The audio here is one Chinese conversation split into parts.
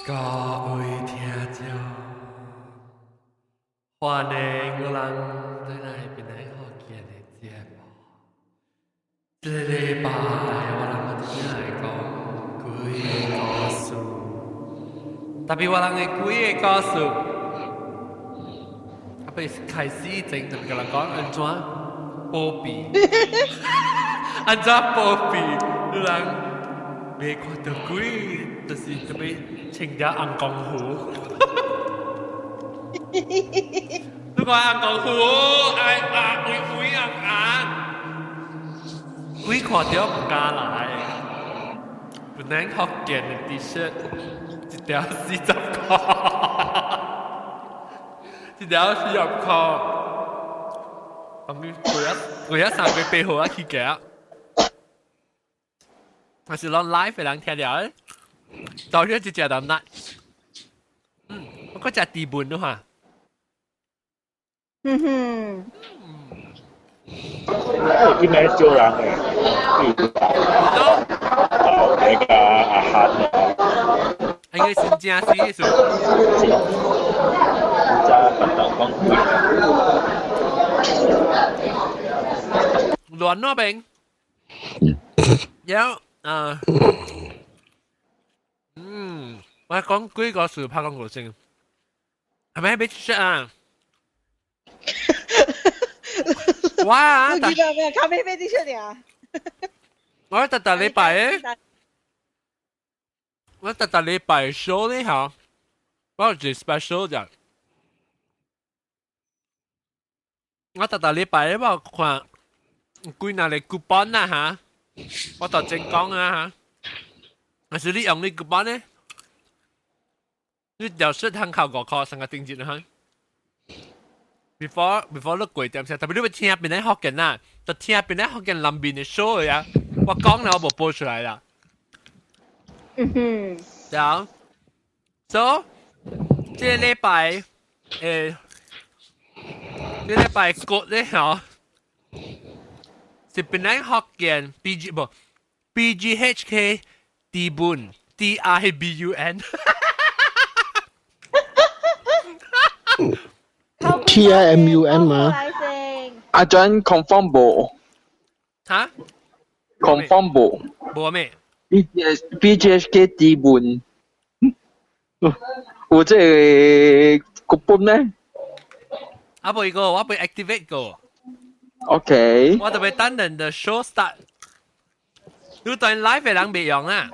各位听众，欢迎有人对来边来福建的节目。这个礼拜我人要听来讲几个故事，特别我人的几个故事，啊，被开始前就跟人讲安怎保庇，安怎保庇，有人。未看到鬼，就是特别穿着红功夫。你看红功夫，哎啊，鬼红红，鬼看到唔敢來。本來福建嘅 T 恤，一條40塊，一條40塊。咁你貴啊3個背後啊去嘅。我是攞 live 嘅人聽了咧，到咗就食到辣。我個食地盤咯嚇。應該少人嘅，那個阿漢啊，應該新正是意思。真笨蛋講亂嗰邊有。我講幾個事拍廣告先，係咪俾 T-shirt 啊？哇！你知道沒有？咖啡杯 T-shirt 呀？我特禮拜咧，我特禮拜 show 咧嚇，我做 special 啫。我特禮拜咧，我看幾哪嚟 coupon 啊嚇。我頭先講啊嚇，但是你用你個班咧，你有時通考5塊3個定節啦嚇。before 你貴點先，特別你要聽邊啲學緊啊，就聽邊啲學緊南邊嘅 show 嘅呀。我講了我冇播出來啦。對啊。So 這禮拜這禮拜過咧嚇。是邊啲學見 BGHK Dibun DIBUN TIMUN 嘛？阿俊 confirm 冇嚇，confirm 冇冇咩？ BGHK 地盤，有這個本咩啊冇一個，我被 activate 過。？OK，我特別等人的 show start。你對 live 嘅人未用啊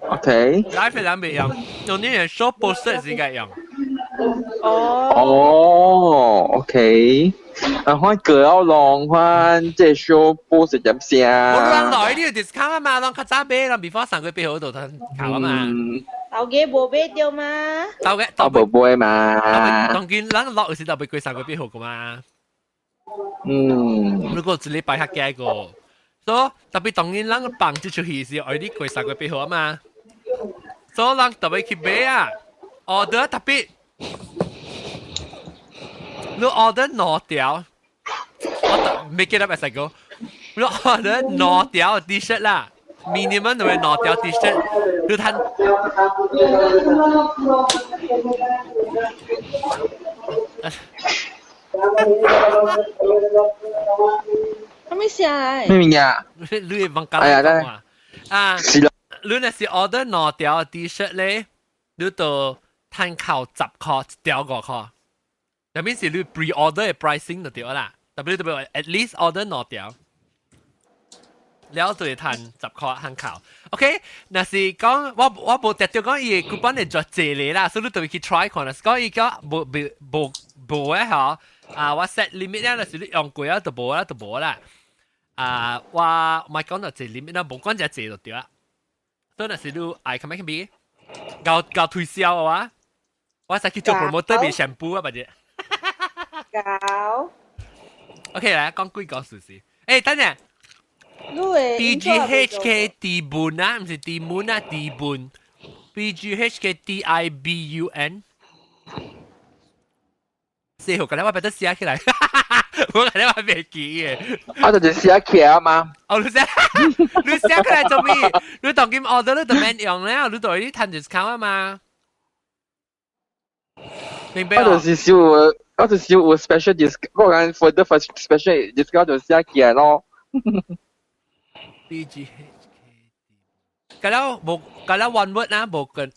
OK， ？live 嘅人未用，用呢樣 show poster 先嘅用。哦，OK，然後佢要弄翻這 show post 點先我讓來呢個 discount 啊嘛，讓較早買，讓 before 上個背後度睇考啊嘛。頭嘅冇俾掉嘛？到嘅，我寶貝嘛，當然人落時特別貴上個背後噶嘛。如果一禮拜客幾個，所以特別當然人幫這出戲是愛你貴上個背後啊嘛。所以人特別去買啊，order 特別。你 order 攞條，我 make it up as I go。你 order 攞條 T-shirt 啦 ，minimum 同埋攞條 T-shirt，你睇。還沒下來。咩名啊？你係問緊我講話啊？是咯，你若是 order 攞條 T-shirt 咧，你就攤扣10塊一條5塊。that means 你 pre-order 嘅 pricing 就對啦。特別at least order 攞條，了就會攤10塊攤扣。OK，若是講我冇特別講伊個 coupon 係做謝你啦，所以你特別去 try 看啦。講伊個冇嘅嗬，我 set limit 咧，若是你用過啊就冇啦，就冇啦。我唔係講到謝 limit 啦，冇講就謝就對啦。所以若是你愛看咩看邊，搞推銷嘅話，我使去做 promoter 俾 shampoo 啊，或者。搞。OK，嚟講幾個事實。誒，等陣。你會 BGHK 地盤啊，唔是地門啊，地盤。BGHK DIBUN。4號嘅咧，我俾得寫起來。我係你話未記嘅。我就是寫起啊嘛。哦，你寫過嚟做咩？你當佢 order 你就免用咧，你對啲攤 discount 啊嘛。明白哦？我就是有 special discount，我講 for the first special discount 就寫起來咯。BGHK，冇one word 啦，冇跟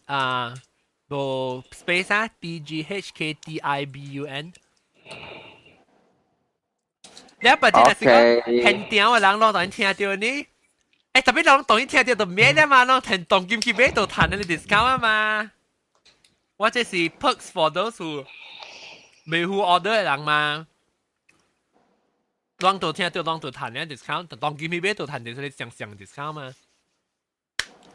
冇 space 啊，BGHKDIBUN。你不真係講很屌嘅人咯，當然聽到呢。特別人當然聽到就咩啦嘛，咯，同當金去買到賺你 discount 啊嘛。或者是 perks for those who 未 who order 嘅人嘛。當到聽到當到賺你 discount，當金去買到賺就是你上 discount 嘛。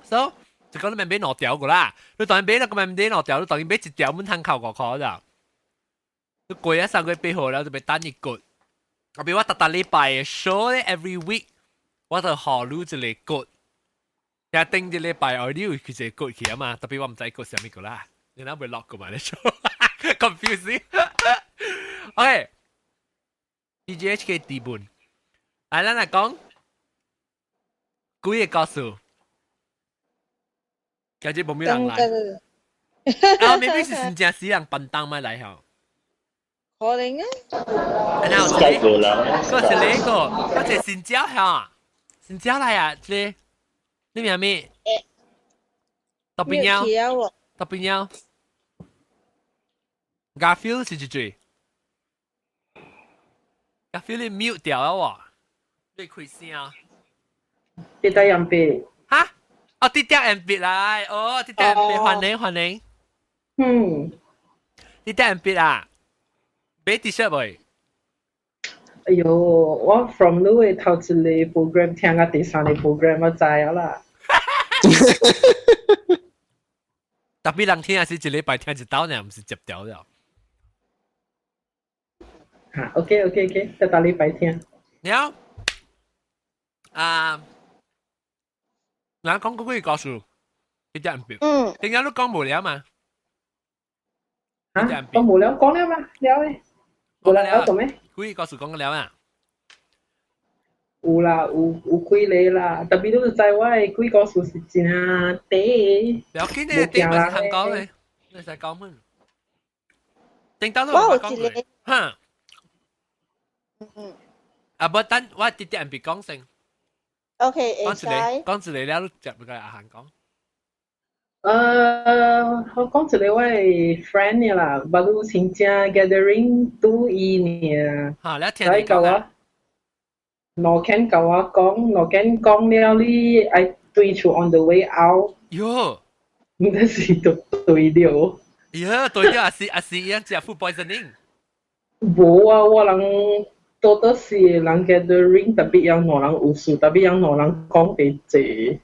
So 就講你咪買兩條個啦，你當然買咗個咪買兩條，你當然買一條滿攤扣500咋。你貴啊3個月8號了就咪單一個。我比我特禮拜 show 咧 every week， 我就學錄一個歌，也定一禮拜我哋會佢隻歌去啊嘛，特別我唔知歌係咩歌啦，你諗會落個嘛你 show confusing。OK， BGHK 第半，嚟咱嚟講幾個歌數，家姐冇咩人來，啊，maybe 是新加坡人笨蛋咪嚟嗬。可能啊，Skype 過啦。嗰是呢個，嗰隻新椒嚇，新椒嚟啊！你名咩？特別鳥，特別鳥。Garfield 是幾句 ？Garfield 你 mute 掉啊喎，你開聲啊？跌低人幣。嚇？哦，跌掉人幣嚟，哦，跌掉人幣，歡迎。跌掉人幣啊！買 T-shirt 未？哎呦，我 from 你嘅頭一個 program 聽到第三個 program 我知啊啦。特別人聽係一禮拜聽一刀呢，唔是接掉了。嚇 ，OK，得到禮拜聽。了，嗱講嗰句告訴你啲人表，點解都講無聊嘛？嚇，我無聊講了嘛，了咧。無聊做咩？幾告訴講了啊？有啦，有幾個啦，特別都是在我嘅幾個數是真啊低。了解呢啲咪係講咧，你係講乜？定到都唔講佢，嚇。不等我啲人別講聲。OK，講出嚟了，你接唔該阿涵講。我講一個我嘅 friend 嘅啦，不如新正 gathering 2呢。嚇，你聽你講啊。羅 Ken 教我講，羅 Ken 講了你愛對出 on the way out。喲，唔得是就對了。喲，對了，阿是一隻 food poisoning。冇啊，我人多得是人 gathering， 特別有兩人有事，特別有兩人講地濟。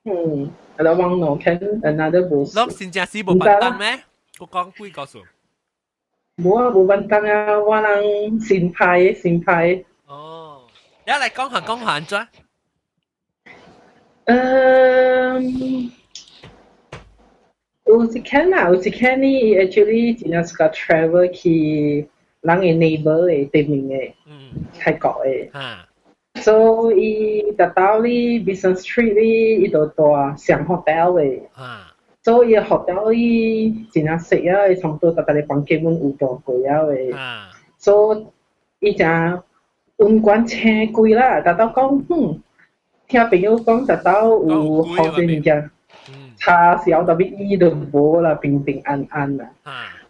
我望羅 Ken another 冇事。咁先正是冇笨蛋咩？我講幾個數。冇啊，冇笨蛋啊，我人新派。哦，你嚟講下啫。有一間呢 actually 真係個 travel 去人嘅 neighbor 嘅對面嘅泰國嘅。所以達到你 business street 你呢度大上 hotel 嘅。所以 hotel 你真係食啊，差唔多達到你房間有大貴啊嘅。所以呢隻運管車貴啦，達到講聽朋友講達到有好多物件。差少特別呢度冇啦，平平安安啦。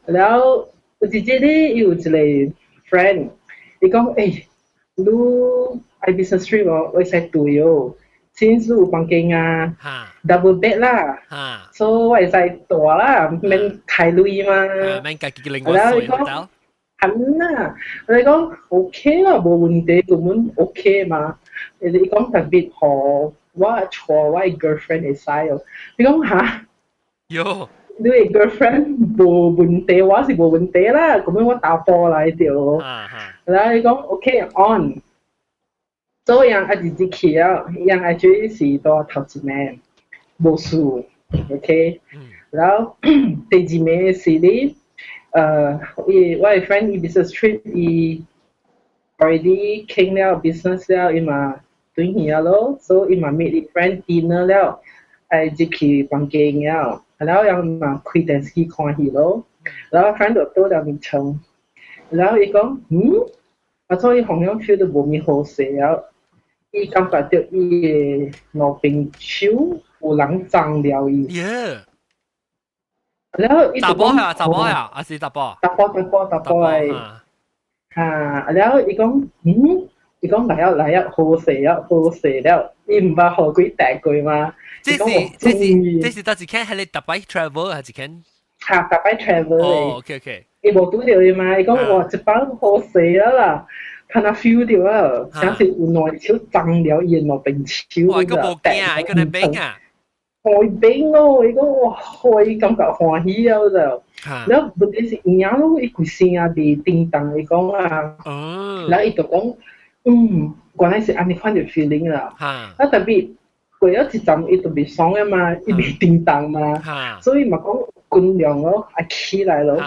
然後有一日咧，有一個 friend， 佢講誒，你喺 business street 喎，我使對哦，先有房間啊 ，double bed 啦，所以我使大啦，免太累嘛。然後佢講肯啦，我哋講 OK 啦，冇問題，根本 OK 嘛。你講特別好。我坐我 girlfriend 嘅 side， 你講嚇？喲，你嘅 girlfriend 冇問題，我是冇問題啦。咁樣我打波嚟掉。然後你講 OK on， 所以人一直去啊，人係最是到頭一名冇數 ，OK。然後第二名是你我的 friend 伊 business trip 伊 already 傾了 business 了，伊嘛對去啊咯，所以伊嘛 meet 伊 friend dinner 了，係入去房間了，然後又嘛開電視看戲咯，然後 friend 就到了面床，然後伊講啊，所以好像 feel 到冇咪好勢啊，伊感覺到伊嘅腦邊手有人撞了伊。耶！然後伊就講查甫呀，還是查甫？查甫誒，然後伊講伊講來啊，好勢了，伊唔捌好幾大句嘛。這是到時間係你特別 travel 還是間？特別 travel 誒。哦，OK。伊無拄着伊嘛，伊講哇，一班好勢啊啦，看他 feel 到啊，像是有兩手撞了伊個邊手。哇，個無驚啊，個嚟冰啊！開冰咯，伊講哇，伊感覺歡喜啊就。然後問題是伊樣咯，伊規聲啊袂叮當，伊講啊，然後伊就講，原來是安尼款嘅 feeling 啦。啊特別過咗一陣，伊就袂爽啊嘛，伊袂叮當嘛，所以嘛講盡量咯，起來咯，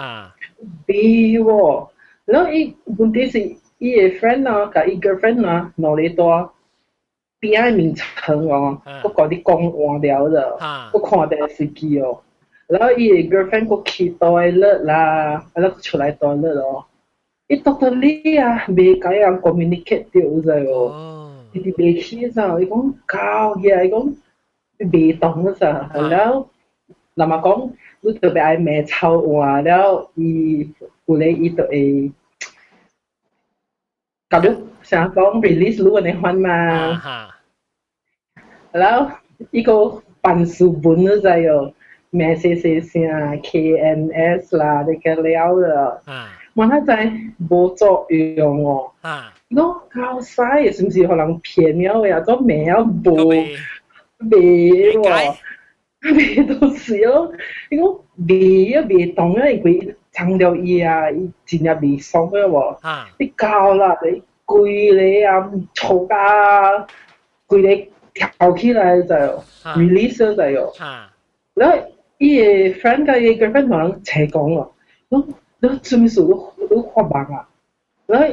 袂喎。然後伊問題是伊嘅 friend 啊，甲伊 girlfriend 啊，兩個多。邊仔面床哦，我講啲講換了了，我看電視機哦，然後伊個 girlfriend 個去 toilet 啦，然後出來 toilet 咯，伊 totally 啊，未解人 communicate 掉咗哦，伊哋未起咗，伊講搞嘢，伊講未動咗，然後嗱嘛講，你特別愛罵臭換了，伊後來伊就會搞到想講 release 如果你翻嘛。然後伊個辦事本都在有咩些聲 KNS 啦，你嘅了啦，我睇在冇作用哦。我搞晒，是唔是可能騙了呀？個咩啊冇喎，未到時咯。你講未動啊，佢撐了伊啊，伊真係未爽嘅喎。你搞啦，你攰你啊，嘈啊，攰你。跳起來就 release 咗就有，然後伊個 friend 甲伊個 girlfriend 同人齊講咯，你做咩事你發夢啊？然後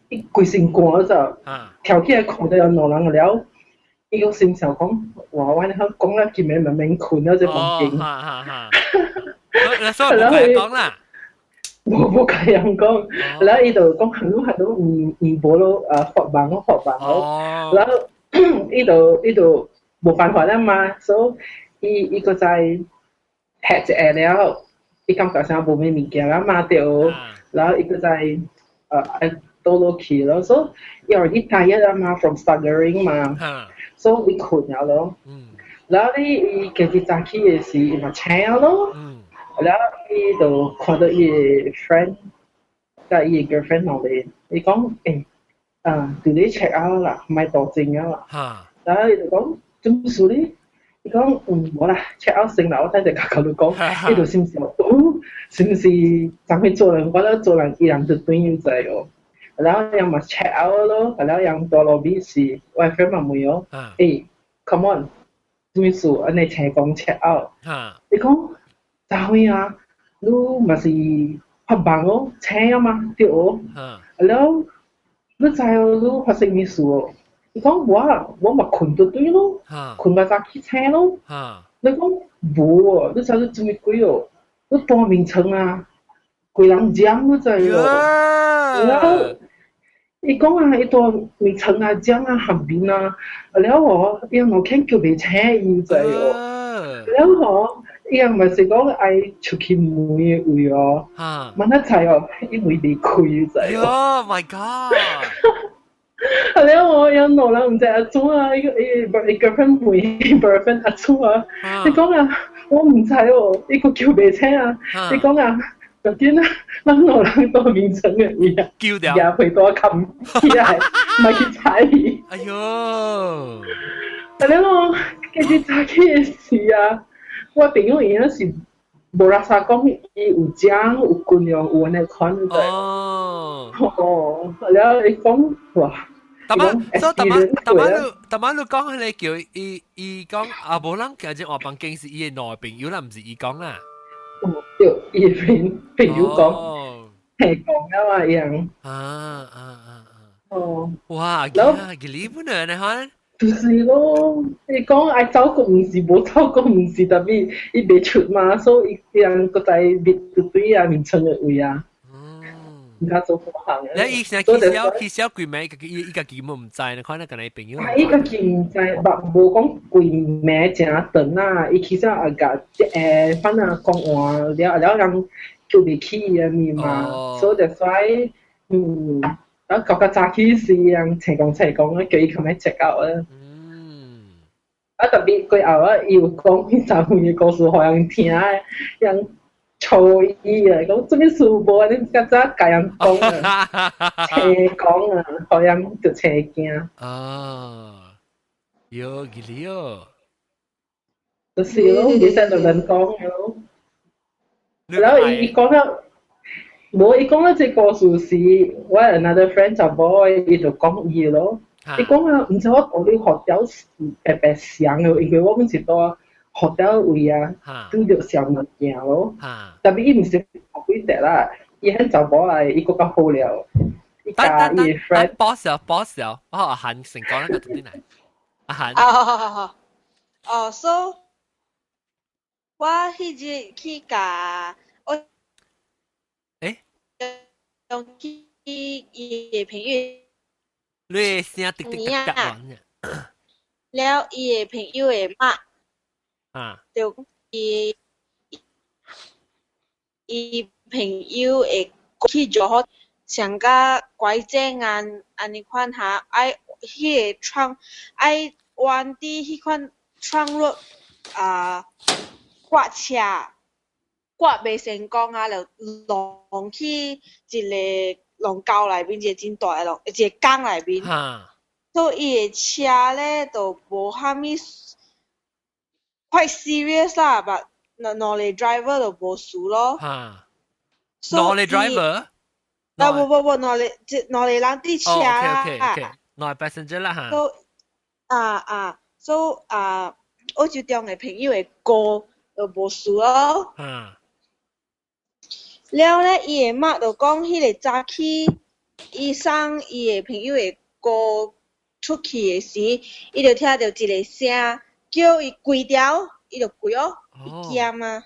伊規身汗咗就跳起來看到有兩人了，伊個心想講，哇！我哋講啦，見面明明困咗隻房間，所以冇佢講啦，冇佢人講，然後伊就講行都唔冇咯，發夢咯，然後。呢度冇辦法啦嘛，所以伊個在吃只了，伊感覺上冇咩物件啦嘛掉，然後伊個在倒落去咯，所以伊already tired 啊嘛 ，from staggering 嘛，所以伊困咗咯，然後伊其實早起嘅時伊咪請咯，然後伊就看到伊個 friend 甲伊個 girlfriend 落嚟，伊講對你 check out 啦，唔係多正啊啦。然後伊就講做咩事咧？伊講冇啦 ，check out 成啦，我睇隻格格度講，呢度是唔是是唔是咱們做人，我覺得做人一樣就對要在哦。然後又咪 check out 咯，然後又到落邊時，我 friend 咪問我，come on，做咩事？安尼請講 check out。伊講咋會啊？你咪是發夢哦，請啊嘛，對哦。然後你知哦，你發生咩事哦？你講我咪困到對咯，困咪早起請咯。你講冇喎，你知你做咩鬼哦？你半面床啊，鬼人講你知哦。然後伊講啊，伊半面床啊，講啊下邊啊，然後伊冇肯叫佢請伊知哦。然後伊又咪是講愛出去門嘅位哦，問一齊哦，伊門未開知哦。Oh my god！ 然後我有兩人唔知阿祖啊，伊 girlfriend 妹 boyfriend 阿祖啊，你講啊，我唔知哦，伊個叫佢請啊，你講啊，就點啊，咱兩人到面床嘅位啊，叫掉，也陪多冚起來，咪去踩伊。哎呦！然後其實早起嘅事啊，我朋友伊那是無啦沙講伊有獎有棍樣有安尼款嘅。然後伊講哇。但晚你講你叫伊講啊，無人叫只話房間是伊嘅內朋友啦，唔是伊講啦。有伊朋友讲，哦，係講啊嘛樣。哦，哇，然後幾離譜呢？你看，就是咯，你講愛照顧唔是，無照顧唔是，特別伊袂出嘛，所以伊人個在別對啊面村嘅位啊，而家做行嘅。你以前起小鬼咩？伊個基本唔知，你看那個你朋友。伊個見唔知，無講貴名正長啊，伊其實啊個反正講話了人叫袂起伊嘅面嘛，所以就所以然後個早起時人情講啊，叫伊咁樣 check out 啊。啊特別過後啊，伊有講迄陣嘅故事，互人聽，人嘈伊啊，講做咩事無啊？你較早甲人講啊，斜講啊，互人就斜驚。有幾哩哦，就是咯，其實就人講嘅咯。然後伊講到，無伊講到這故事時，我 another friend 就無伊就講伊咯。伊講啊，毋知我講你學掉白白相咯，因為我們是到學掉位啊，拄着上物件咯。特別伊毋是學幾隻啦，伊很就無來，伊個較好了。伊甲伊嘅 friend。boss 了，我阿韓成講那個到底嚟？阿韓。哦，so 我迄日去甲我用去伊嘅朋友。你嘅聲滴滴答答了，伊嘅朋友嘅媽，就伊朋友會去做好，上個拐杖安尼款下，愛迄個窗愛彎啲迄款窗落刮車，刮袂成功啊，就弄去一個。龍溝內面一個真大嘅龍，一個缸內面，所以伊嘅車咧就無蝦米 quite serious 啦，但兩個 driver 就無事咯。兩個 driver？不，兩個人啲車啦。兩個 passenger 啦嚇。所以我就中嘅朋友嘅歌就無事咯。了咧，伊個媽就講，迄個早起，伊送伊個朋友個歌出去嘅時，伊就聽到一個聲，叫伊跪掉，伊就跪哦，伊驚啊，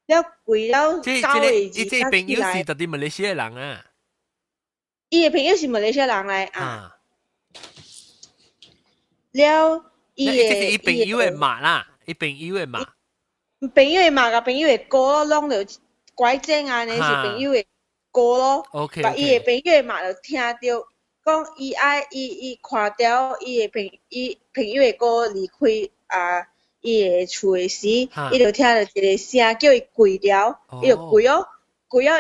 了跪了9個字，這朋友是到底馬來西亞人啊？伊個朋友是馬來西亞人嚟啊。了，伊朋友嘅媽啦，伊朋友嘅媽。朋友嘅媽甲朋友嘅歌攏就。拐杖安尼是朋友嘅歌咯，但伊嘅朋友嘛就聽到講伊看到伊朋友嘅歌離開伊嘅厝嘅時，伊就聽到一個聲叫伊跪掉，伊就跪哦，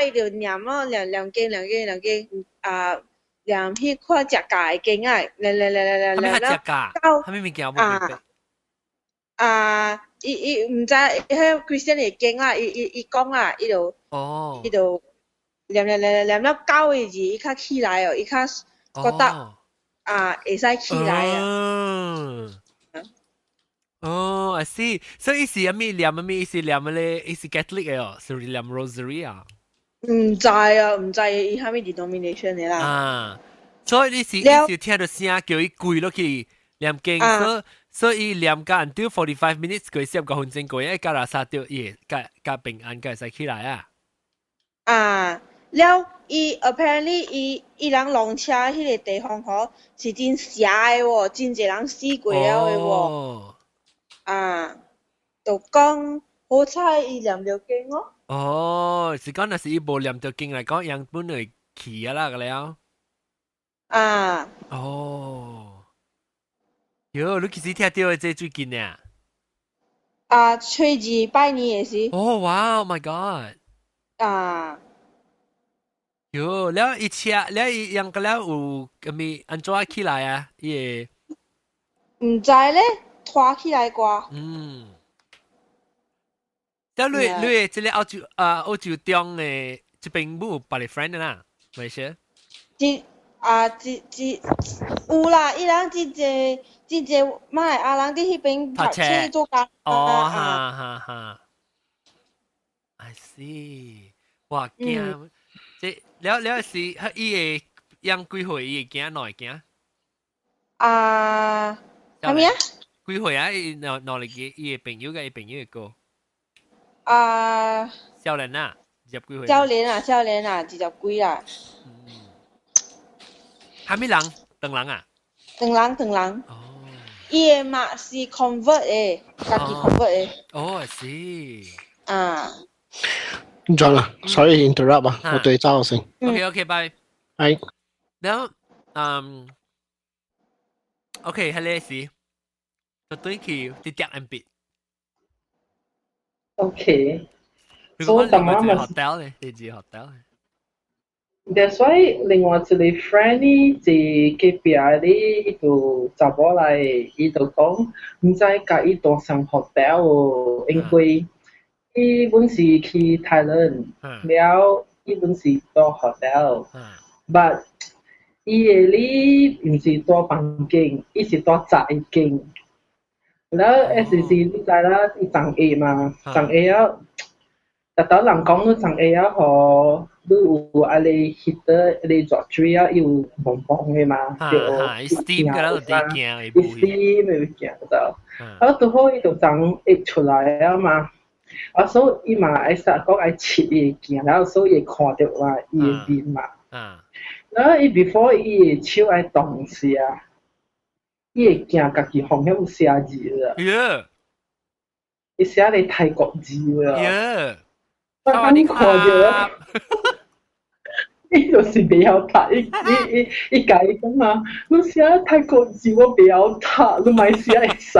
伊就念咯，念經念迄款食價嘅經啊，念到啥物物件冇明白。伊毋知迄 Christian 嘅經啦，伊講啦，伊就念到9個字，伊較起來哦，伊較覺得會使起來啊。I see。所以伊是啥物念啥物？伊是念咧，伊是 Catholic 嘅哦，是念 Rosary 啊？毋知伊啥物 denomination 嘅啦。所以伊是聽到聲叫伊跪落去念經，所以念間 until 45 minutes 佢先個分鐘過，一加拉沙掉嘢，加平安嘅使起來啊。了伊 apparently 伊人弄車迄個地方吼是真邪嘅喎，真濟人死過了嘅喎。就講好彩伊念着經哦。是講那是伊無念着經嚟講，人本來去啊啦個了。喲，你其實聽到嘅這最近啊？初二拜年嘅時。哇 ！Oh my god！喲，了伊車，了伊樣個了有咁咪安怎起來啊？伊唔知咧，拖起來啩。了你即個澳洲中嘅這邊冇別個 friend 啦，咪先？有啦，伊人真濟馬來亞人伫迄邊讀冊做工。I see， 哇驚，即了是伊會養幾歲伊會驚，哪會驚？係咪啊？幾歲啊？哪嚟嘅？伊嘅朋友嘅朋友嘅個。少年啊，20幾歲。少年啊，20幾啦。係咪人？長人啊？長人。哦。伊嘅嘛是 convert 嘅，家己 convert 嘅。哦，I see。咗啦，sorry interrupt 啊，我對焦先。OK，bye。係。然後OK，係呢事，就對佢啲點人別。OK。如果另外一個 hotel 咧，你住 hotel 咧。That's why 另外一個 friend 呢，就隔壁呢，伊就查某來，伊就講唔知甲伊住上 hotel 哦，因為伊本是去台灣，了伊本是住 hotel，but 伊個呢唔是住房間，伊是住雜間。然後 SC 你知啦，伊長下嘛，長下啊，特人講你長下啊，吼。你有安尼 heater 安尼熱水啊，有棒棒嘅嘛，就steam 㗎啦，就啲驚，會 steam 會驚到。啊，拄好伊就長溢出來啊嘛，啊，所以伊嘛愛實講愛切伊個鏡，然後所以會看到嘛伊個面嘛。然後伊 before 伊個手愛動時啊，伊個鏡家己放喺有寫字啦。伊寫嚟泰國字啦。我咁看到。伊就是不要睇，伊甲伊講啊，你寫泰國字我不要睇，你咪寫會使。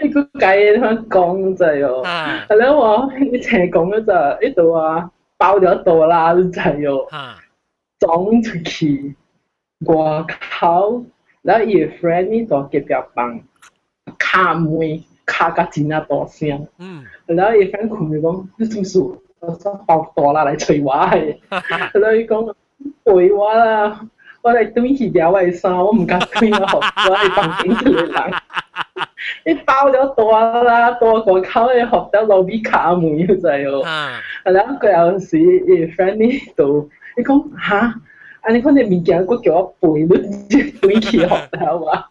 伊個甲伊咁講就係後來我你聽講嗰陣，伊就話爆咗肚啦，就係裝出去外口，然後伊個 friend 呢就隔壁房卡門卡甲真啊大聲，然後伊 friend 佢咪講你做咩？我想爆大啦嚟捶我係，然後伊講陪我啦，我嚟對起條我嘅衫，我唔敢對我學，我係房間嘅人。你爆咗大啦，大個口嘅學得路邊卡門就係喎。然後佢有時伊 friend 呢度，伊講嚇，安尼可能物件佢叫我陪你對起學得啊。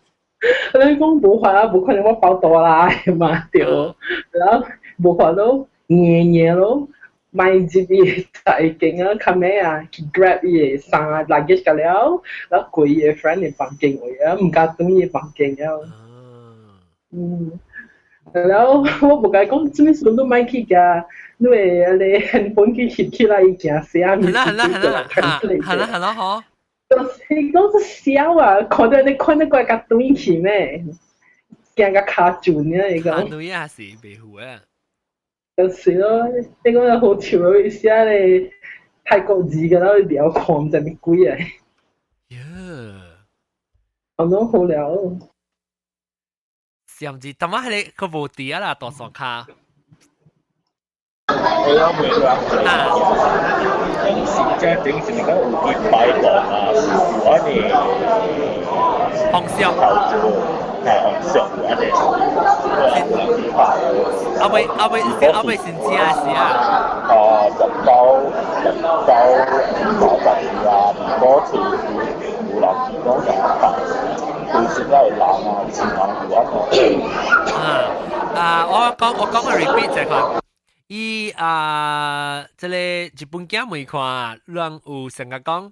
然後伊講冇法啊，冇可能我爆大啦嘛對，然後冇法都硬咯。買一啲大件啊，看咩啊？去 grab 伊個衫啊 luggage 個了，然後過伊個 friend 嘅房間位啊，唔敢對伊個房間了。然後我無甲伊講，做咩事都買去㗎？你會安尼 handphone 去翕起來伊件寫物事，係啦，嗬。就是講是小啊，看到你看得過甲對去咩？驚甲卡住呢？伊講。卡對也是袂好啊。就是咯，你講好潮啊！伊寫咧泰國字嘅啦，你了看唔知咩鬼啊！我都好了。甚至點解你個無地啊啦？多雙卡。我有回答。時間整時你講有啲擺檔啊，我哋紅燒。係紅燒嗰啲。阿妹先知啊是啊。就包啊，嗰條湖南魚缸就佢先係冷啊，前冷湖我講個 repeat 就係佢。伊即係日本鏡未看，讓有成日講，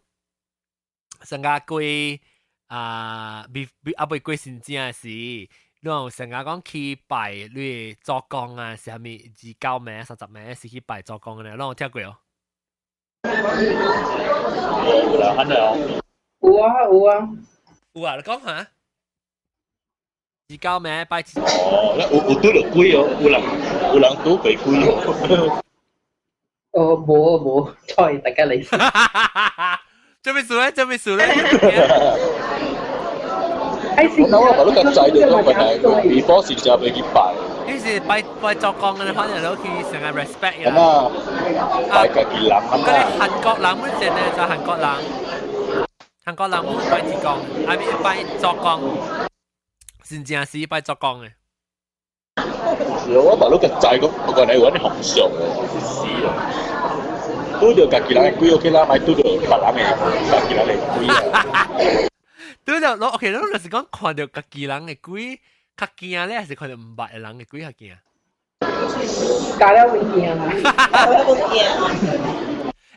成日過未過先知啊是。讓成日講去拜你做工啊，是係咪29名、30名是去拜做工嘅咧？讓我聽過哦。有啊，你講下。29名拜。有對落幾哦，有人賭幾哦。冇，菜大家嚟。做咩事咧？我話都咁滯嘅，都唔係before 時就俾佢拜。於是拜作工嘅，可能都去成日 respect 嘅。咁啊，拜嘅件人啊。嗰啲韓國人本身咧就韓國人會拜自工，拜作工，先正是拜作工嘅。是我把那个仔講，我講你揾啲紅上嘅，死啊！拄到家己人嘅鬼 OK 啦，咪拄到別人嘅家己人嘅鬼啊！拄到攞 OK，攞就是講看到家己人嘅鬼，較驚咧，還是看到唔捌嘅人嘅鬼較驚？加了會驚啊！加了會驚。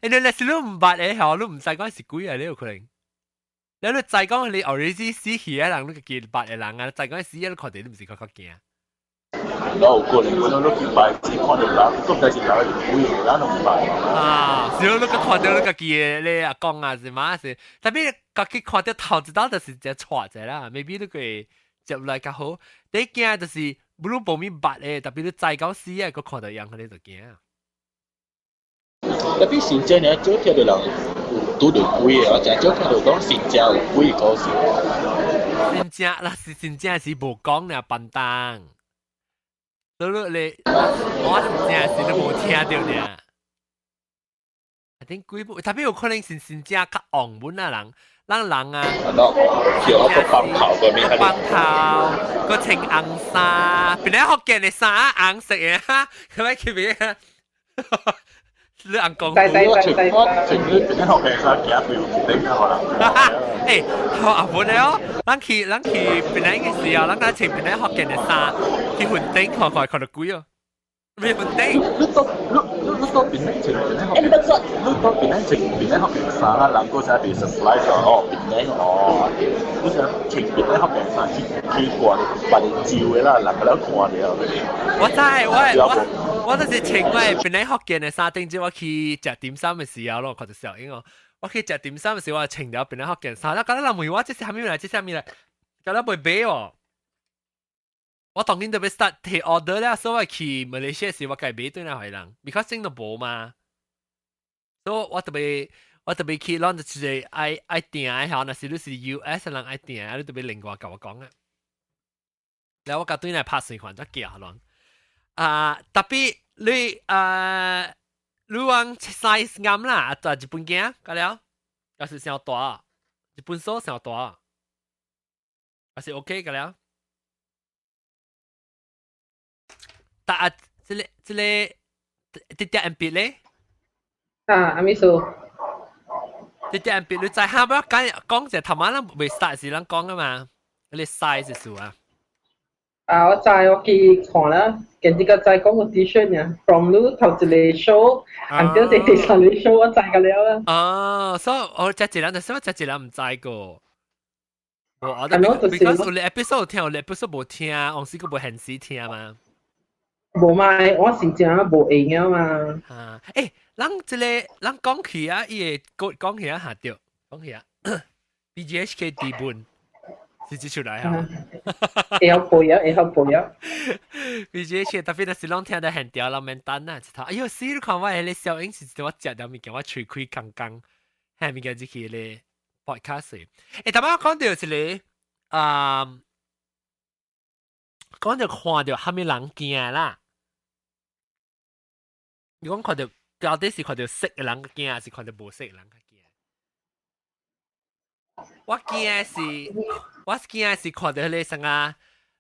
你是你唔捌嘅，後你唔知講是鬼啊，你有可能。你知講你 already 死去嘅人，你個見捌嘅人啊，知講死你看到你唔是較驚。有可能我都見捌，只看到人，都唔係是人嘅鬼，人都唔捌。啊，是你個看到你個見你阿公啊是嘛是，特別個佢看到頭一道就是只錯者啦，maybe 你個接來較好。第一驚就是。不如報面捌嘅，特別你再講死啊，個看到人佢哋就驚。特別新疆呢，少聽到人拄到鬼嘅，我真少聽到講新疆有鬼嘅故事。新疆是無講呢，笨蛋。所以你我新疆是都冇聽到呢。I think 鬼特別有可能是新疆較昂門啊人。人啊，叫我個棒頭個咩？棒頭個青紅衫，本來福建嘅衫紅色嘅哈，佢咪叫咩啊？你紅講，我情你本來福建衫夾住頂個啦。誒，阿本來哦，咱去本來嘅時候，咱嗰穿本來福建嘅衫，去雲頂看到鬼哦。咩雲頂？你都變嚟情變嚟學，你都變嚟情變嚟學嘅衫啦，人嗰陣變 surprise 哦，變嚟哦，嗰陣情變嚟學嘅衫去過辦照嘅啦，人哋都看了。我就是情我變嚟學嘅衫，頂住我去食點心嘅時候咯，佢就時候應我去食點心嘅時候，我情了變嚟學嘅衫，啦，覺得人問我這是蝦米嚟，這是蝦米嚟，覺得袂買哦。我當年特別 start 提 order 咧，所以去馬來西亞時我計買對那回人 ，because 真都冇嘛，所以我特別去攞就是愛訂嘅，嚇，那時你是 US 人愛訂嘅，你特別另外跟我講嘅，然後我甲對那拍視頻咗幾下咯，特別你往 size 啱啦，就日本鏡，咁了，要是上大，日本數上大，還是 OK 咁了。但係這啲人別咧，阿咪數，啲人別你在下邊講就頭晚啦，未 start 時咱講噶嘛，你 size 數啊。我去看啦，跟住個再講個 T-shirt 呀 ，from 你頭一個 show，until 第三個 show 我知個了啦。哦，所以我只一人，但係我只一人唔知個。我because 我哋 episode 聽，我哋 episode 冇聽，我試過冇現時聽嘛。無咪，我是真無用啊嘛。咱講起啊，伊個講起啊下掉，講起啊 ，BGHK 地盤是指出來哈。會曉背啊。BGHK 特別係咱聽得很掉啦，免等啊，一頭。哎呦，死你看我係你小英是我食條物件，我喙開剛剛，係物件就去咧 podcast。頭先我講到一個講到看到蝦米人驚啦。如果看到到底是看到識嘅人驚，還是看到無識嘅人驚？我驚是看到你成啊，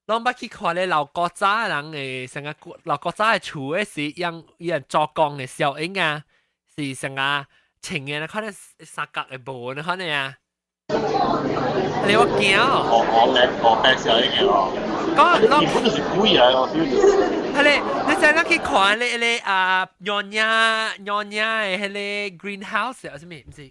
攏捌去看你老古早人嘅成啊，老古早嘅厝嘅是用人做工嘅小英啊，是成啊穿嘅，可能三角嘅布可能啊。你我驚哦！我白小英哦。講日本就是鬼啊！我 feel 就是。係你成日去看你娘嘅係你 greenhouse 係咩？唔知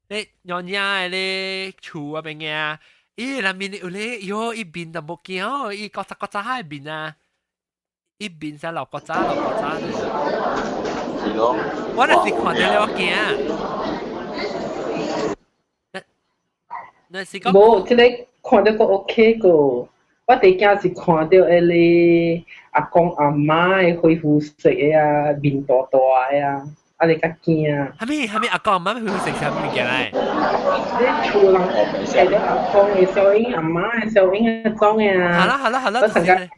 你娘嘅你厝啊邊嘅，咦裡面有你喲一邊就冇見哦，一個喺邊啊，一邊就落個渣嘅。係咯。我就是看到你我驚。那是講。冇，即係看到個 OK 個。我第一件是看到迄個阿公阿媽嘅恢復食嘅啊，面大大嘅啊，你較驚啊！係咪阿公阿媽恢復食啥物件嚟？你厝人係咗阿公嘅小英、阿媽嘅小英嘅種嘅啊！好啦，我成日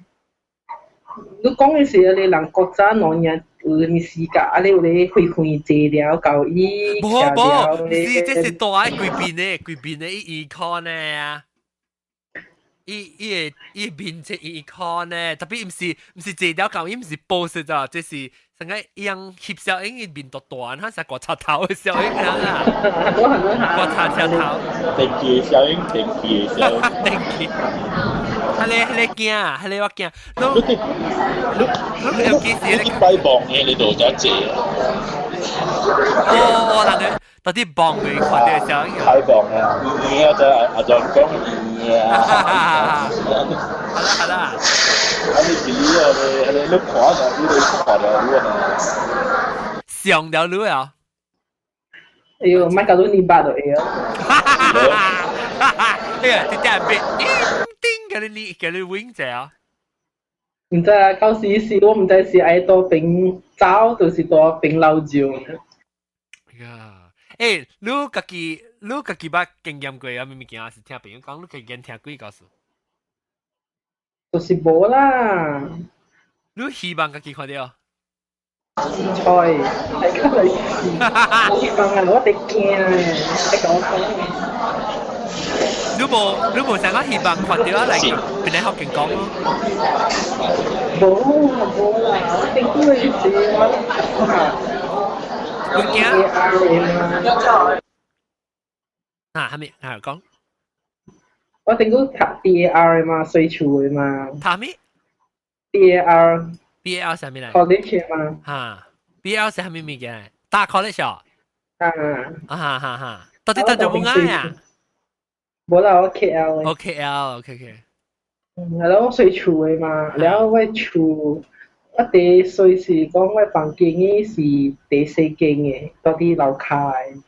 你講嘅時候，你人國家農業有咩時間？啊，你有咧開開資料教伊，冇，這是大規邊嘅 econ 嘅啊！伊面即伊看呢，特別唔是這條狗，伊唔是報實咋，即是成個樣翕小影伊面度短，佢成個插頭嘅小影啊，個插頭，定期小影，定期小影，定期，係你驚啊，係你話驚，你有幾時你擺磅嘅你度就借啊？哦，嗱你到底磅未看到小影？擺磅啊，你要就阿就講嘢啊，係啦。你幾你碌垮就你垮咗喎。上條路啊！哎呦，買搞到你爸都哎呀！哎呀，啲人俾叮叫你 wing 者啊！唔知啊，到時我唔知是愛多邊走，就是多邊老酒。呀，誒，你家己捌經驗過啊？咩物件啊？是聽朋友講，你家己聽幾個事？就是無啦。你希望家己看到？菜，係今日我希望啊，我哋驚啊，你講。你冇成個希望看到啊？嚟邊啲學勁講咯？冇啦，我哋都會試我驚啊，係咪講？我定都讀 DAR 嘛，水處嘅嘛。讀咩 ？DAR。BL 係咩嚟 ？college 嘛。嚇 ，BL 係咩物件？大 college 啊？哈，到底做冇啱呀？冇啦，我 KL 嘅。我 KL，OK。係咯，我水處嘅嘛，然後我處我第水是講我房間嘅是第四間嘅，到啲樓下嘅。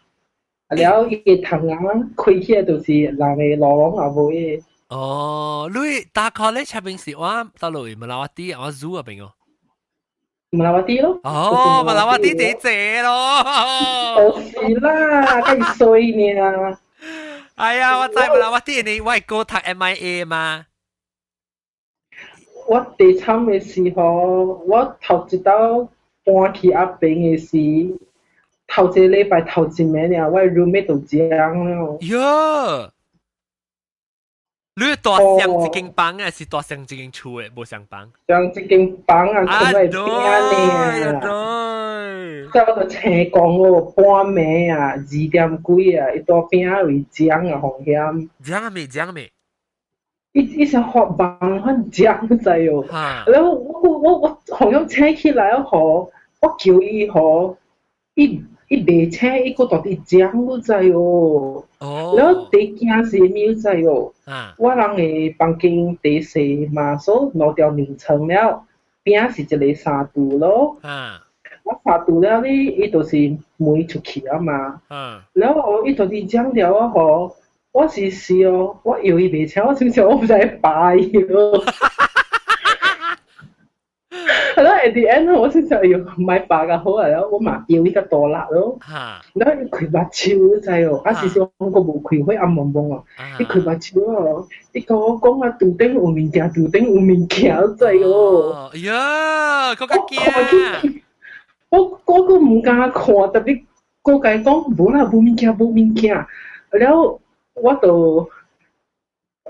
然後伊個窗啊，開起來就是人嘅老龍阿妹嘅。哦，你大 college 係邊時我到落去馬來瓦蒂，我 zoo 啊邊個？馬來瓦蒂咯。哦，馬來瓦蒂姐姐咯。就是啦，梗係衰呢。哎呀，我知馬來瓦蒂你我係過讀 MIA 嘛。我第三嘅時候，我頭一道搬去阿邊嘅時，頭一個禮拜頭一暝啊，我 roommate 就講咯。喲，你大上一間房啊，是大上一間厝嘅，無上房。上一間房啊，佢係邊啊？即係我就請講喎，半暝啊，2點幾啊，伊到邊為講啊，風險。講啊未？一想學房很講在哦，然後我好像請起來後，我叫伊後，伊未請，伊個到底講在哦。然後第件事沒在哦，我人嘅房間第四嘛，所以落掉2層了，邊是一個3度咯。我3度了呢，伊就是門出去啊嘛。然後伊到底講了啊後。我是哦，我以為未請，我想我唔使擺咯。係咯 ，at the end 我想哎呦，唔係擺嘅好啊，然後我嘛要呢個多辣咯。然後佢目睭仔哦，啊是想我冇開會暗蒙蒙啊，你開目睭哦，你同我講啊，杜頂有物件，杜頂有物件仔哦。哎呀，嗰個驚！我個唔敢看，特別個個講冇啦，冇物件，然後。我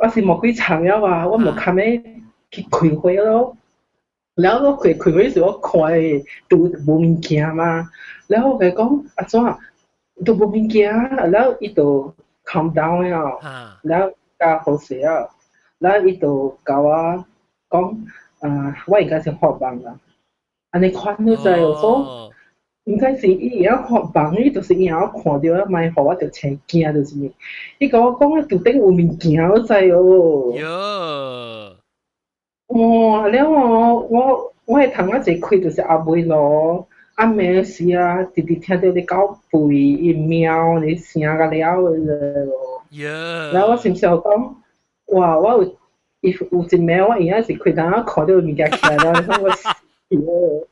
是冇幾長了啊，我冇看咩去開會咯。然後我開會時我看誒都冇物件嘛，然後佢講阿怎都冇物件，然後伊就 calm down 了，然後加好勢啊，然後伊就教我講我應該是學房啦，安尼看到就有所。唔知是伊會曉看房，伊就是伊會曉看到啊，賣互我就請驚就是咩？伊甲我講啊，杜頂有物件我知哦。喲！哦，了我係頭仔一開就是阿妹咯，阿妹時啊，直直聽到你狗吠伊喵你聲個了嘅咯。喲！然後我心想講，哇！我有一暝我應該是開頭看到物件起來了，我死咯。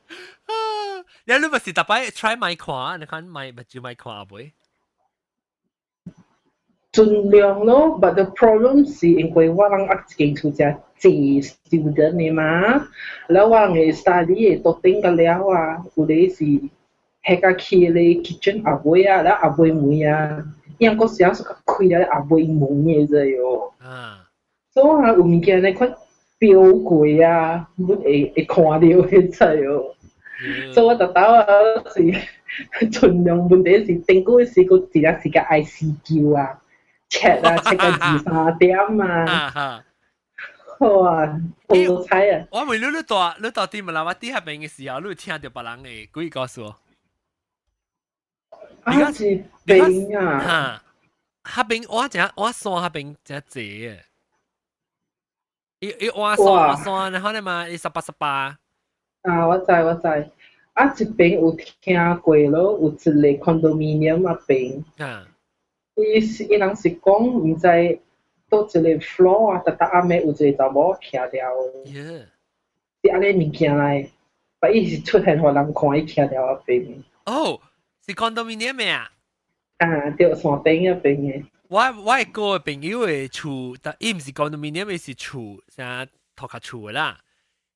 你咪是特別 try 買看，你看買就買看阿妹。盡量咯 ，but the problem 是因為我人一間厝只濟 student 嘅嘛，然後我人嘅 study 嘅都頂個了啊，有啲是喺個去咧 kitchen 阿妹啊，然後阿妹門啊，因個時候是個開咗阿妹門嘅啫喲。所以有物件咧看标贵啊，阮会看到迄出哦。所以我特倒是盡量問題是頂嗰時個字啊是個 ICQ 啊 ，chat 啊 ，chat 個2、3點啊，哇，好彩啊！我問你到底問啦，我啲下邊嘅時候，你聽到別人嘅故意告訴我。啊，是邊啊？下邊我山下邊真濟嘅，一我山，然後咧嘛，18。啊，我知。啊，這邊有聽過咯，有一個 condominium 啊邊。伊人是講唔知倒一個 floor 啊，特暗暝有一個查某徛掉。是安尼物件來，把伊是出現互人看伊徛掉啊邊。哦，是 condominium 嘅啊？啊，對，山頂啊邊嘅。我係個朋友嘅厝，但伊唔是 condominium，伊是厝，啥土卡厝嘅啦。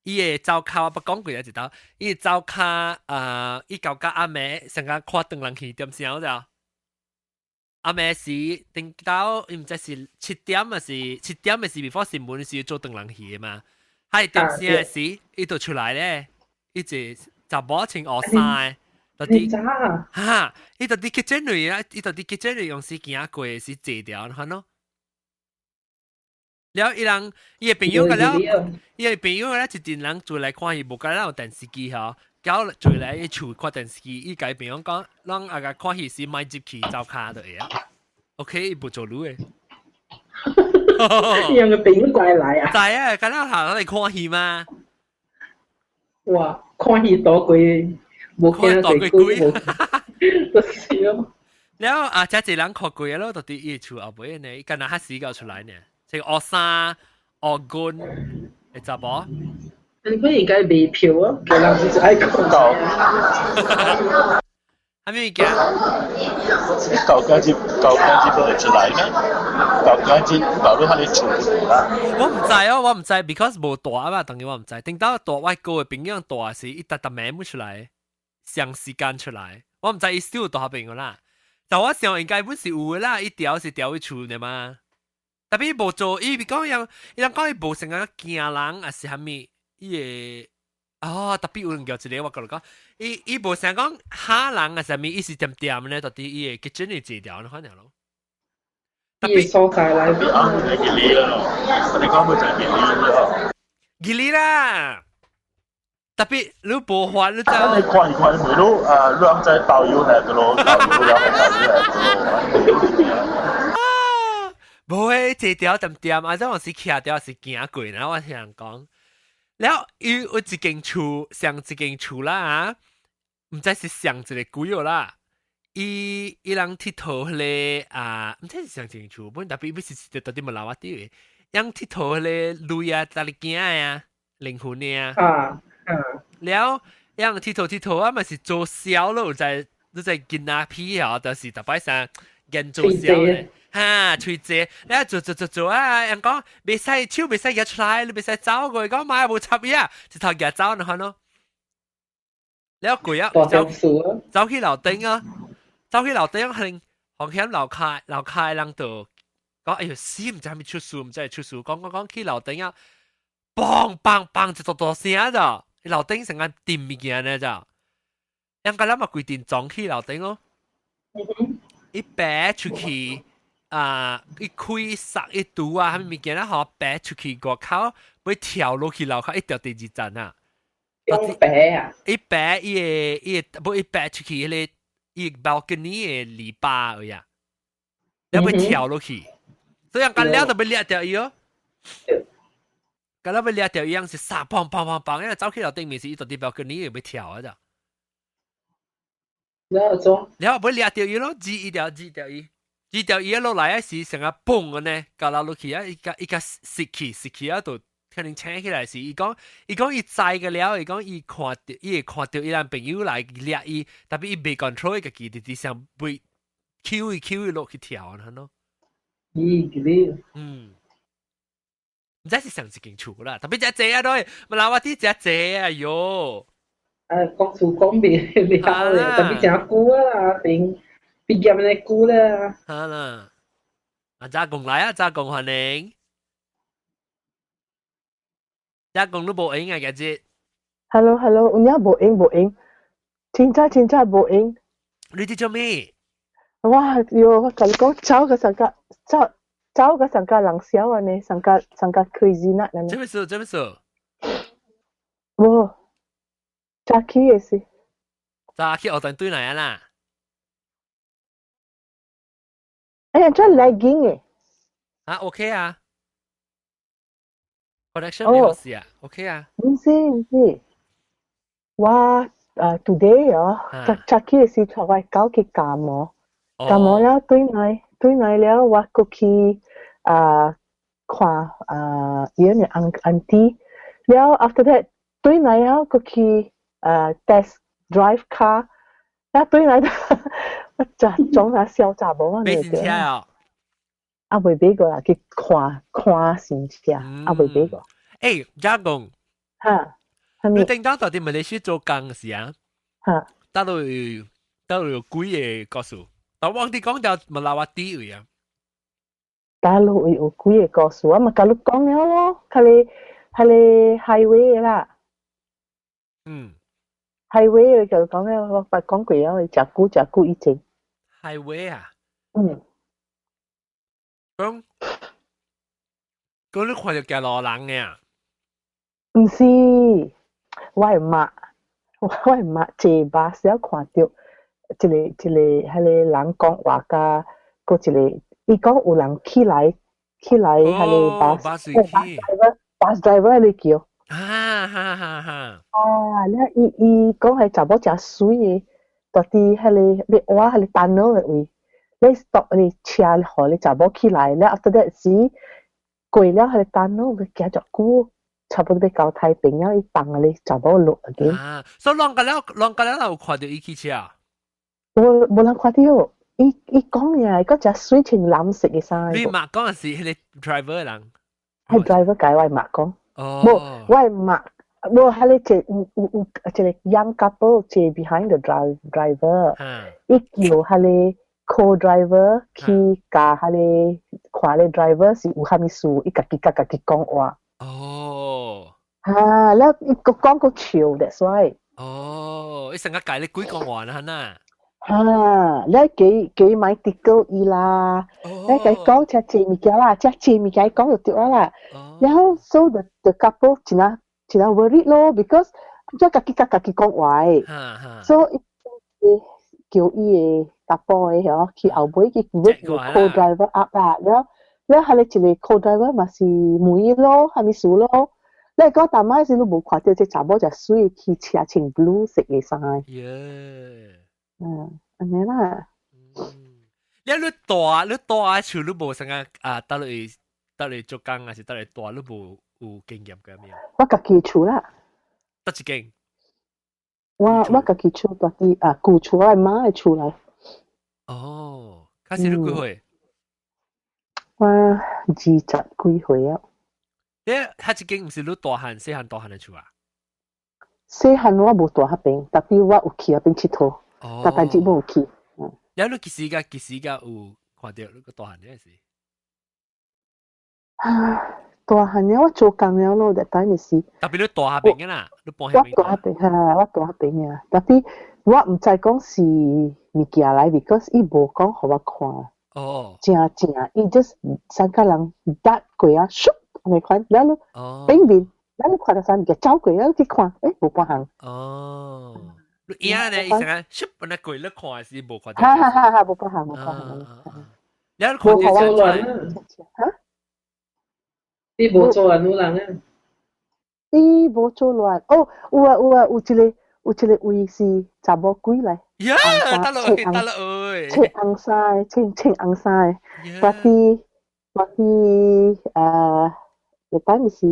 伊個走卡我不講過一道，伊個走卡伊搞到阿妹成個看燈人去點聲咗，阿妹是頂到唔知是7點還是7點嘅時 before 新聞是做燈人去嘅嘛，係點聲嘅時，伊就出來咧，伊就查某穿烏衫嘅，就啲哈，伊就啲 kitchen 裏啊，伊就啲 kitchen 裏用時行過是坐掉，看咯。แล้ว伊個朋友個了，伊個朋友個咧一陣人做來看伊，無甲咱有電視機嗬，搞做來伊厝看電視機，伊甲伊朋友講，咱阿個看戲時買接去走卡就會啊。OK，伊無做路誒。讓個朋友過來啊！知啊，咁咱下嚟看戲嘛。哇，看戲多貴，無見到貴貴，都笑。แล้ว真係人看貴咯，到底伊厝後尾呢，干那哈死搞出來呢？即係學生、學官，你知冇？你不應該買票啊！叫人就是愛講。係咪嘅？搞緊節都係出嚟咩？搞緊節搞到佢哋全部啦。我唔知 ，because 冇大啊嘛，等於我唔知。等到大外國嘅朋友大時，一沓名出來，上時間出來，我唔知伊少大朋友啦。但我想應該本是有嘅啦，一條是條去厝嘅嘛。特別無做，伊講伊講伊無成個驚人，還是蝦米？伊個特別有人叫一個，我講伊無成講嚇人，還是蝦米？伊是點咧？到底伊個 kitchen 係掉可能咯。特別所在來邊啊，係吉利咯，你講佢就係吉利咯。吉利啦，特別你無法你就。你看每路讓在導遊嚟嘅咯，導遊又係導遊嚟嘅咯。無誒，這條點啊！這種是徛掉是行過，然後我聽人講，然後有一間厝，上一間厝啦啊，唔知是上一個鬼咗啦，伊人佚佗咧啊，唔知是上一間厝，本特別是到底冇老我啲嘅，人佚佗咧女啊，搭你驚啊，靈魂啊，แล้ว人佚佗啊，咪是做小咯，在見那批啊，就是特別上人做小咧。吹姐，你做啊！人講未使手未使入出來，你未使走過，講買冇插嘢，直頭入走你看咯。你一攰啊，走去樓頂啊，走去樓頂係紅險樓開人度講，哎呀死唔知係咪出事，唔知係出事，講去樓頂啊，砰就大聲咋，樓頂成個掂物件咧咋，人家諗咪規定撞去樓頂咯，一擺出去。一開塞一堵啊，係咪見到好白出去個口，會跳落去樓下一條第二站啊？用白啊！一白不一白出去咧，一 balcony 嘅籬笆呀，你會跳落去，所以人家都被掠掉伊哦。咁你被掠掉伊樣是撒砰，因為走去樓頂面是一條啲 balcony 會跳啊咋？然後被掠掉伊咯，一條伊。伊條伊落來啊時成個嘣嘅呢，搞落去啊！伊個熄氣啊，就可能請起來時，伊講伊知嘅了，伊講伊會看到伊男朋友來掠伊，特別伊未 control 個機，直上會 Q 落去跳啊，咯。唔知是上一間厝啦，特別只隻啊都係，咪鬧我啲只隻啊喲。講厝講別了咧，特別正久啊，定。畢業嘅久啦，係啦，阿扎共來啊，扎共歡迎。一講都冇影啊，家姐。Hello，有啲冇影，真係冇影。你啲做咩？哇！我同你講，走個上架人少啊呢，上架 crazy 啦呢。做咩事？冇，早起嘅事。早起學堂對嚟啦。哎呀，真係勁嘅。啊 ，OK 啊。connection 沒有事啊 ，OK 啊。唔是。哇！today 早起嘅時出嚟搞佢感冒了對嚟了，我過去看醫院嘅 auntie，了 after that 對嚟了過去test drive car，了對嚟我就總係小查某啊，你哋啊，未俾過啦，去看先車，未俾過。誒，家公，嚇，你頂到到底馬來西亞做工時啊？嚇，到有幾個數？但忘記講到馬來西亞位啊。大陸有幾個告訴我咪大陸講了咯，係你 highway 啦。highway 就講了，我講過了，食古以前。highway 啊？講你看到嘅路人嘅？唔是，我係默坐巴士看到一個係你人講話㗎，個一個。伊講有人起來，係你bus driver 你叫。咧伊講係查某真水嘅，到底係你話係你等咗嘅位，你 stop 你車互你查某起來，咧 after that 時過了係你等咗，佢行咗久，差不多要到太平了，伊放你查某落嘅。所以浪個了有看到伊起車啊？冇人看到。伊講嘢，嗰隻水穿藍色嘅衫。你默講是迄個 driver 人，係 driver 解我默講。冇，我係默，冇係你一個 young couple 坐 behind the driver。伊叫係你 co-driver 去教係你看你 driver 是有蝦米事，伊家己講話。咧伊講個笑 ，that's why。伊成日教你幾講話啦，嗱。咧幾買跌高伊啦，咧佢講只借物件啦，只借物件講就對啦。然後 so the couple 真係 worried 咯 ，because 即係家己講話嘅，so 叫伊嘅搭波嘅嗬，去後尾去 wake 個 co-driver up 啦，然後係你一個 co-driver 咪是妹咯，係咪數咯？咧嗰大媽先都冇看到只查某只水去車穿 blue 色嘅衫。安尼啦。你大厝你無啥啊？到你做工還是到你大你無有經驗嘅咩？我家己厝啦。得一間。我家己厝大啲舊厝，我媽嘅厝嚟。開始你幾歲？我20幾歲啊。你一間唔是你大漢細漢嘅厝啊？細漢我無大嗰邊，但係我有去嗰邊佚佗。但係只冇去。有你幾時有看到你個大漢嘅事？大漢嘅我做工了咯，但係咪是？特別你大下邊嘅啦，你搬下邊。我大下邊嘅，但係我唔知講是物件嚟 ，because 伊無講互我看。正，伊 just 三個人搭過啊，咻，你看，然後邊邊，然後看到三個走過，然後去看，無半行。你而家咧，伊成日出本嚟鬼咧看是無看到。無不行。你看到做亂啊？你無做亂有人啊？你無做亂哦，有一個位是查某鬼嚟。呀，得啦，穿紅衫，穿紅衫。我去你睇咪是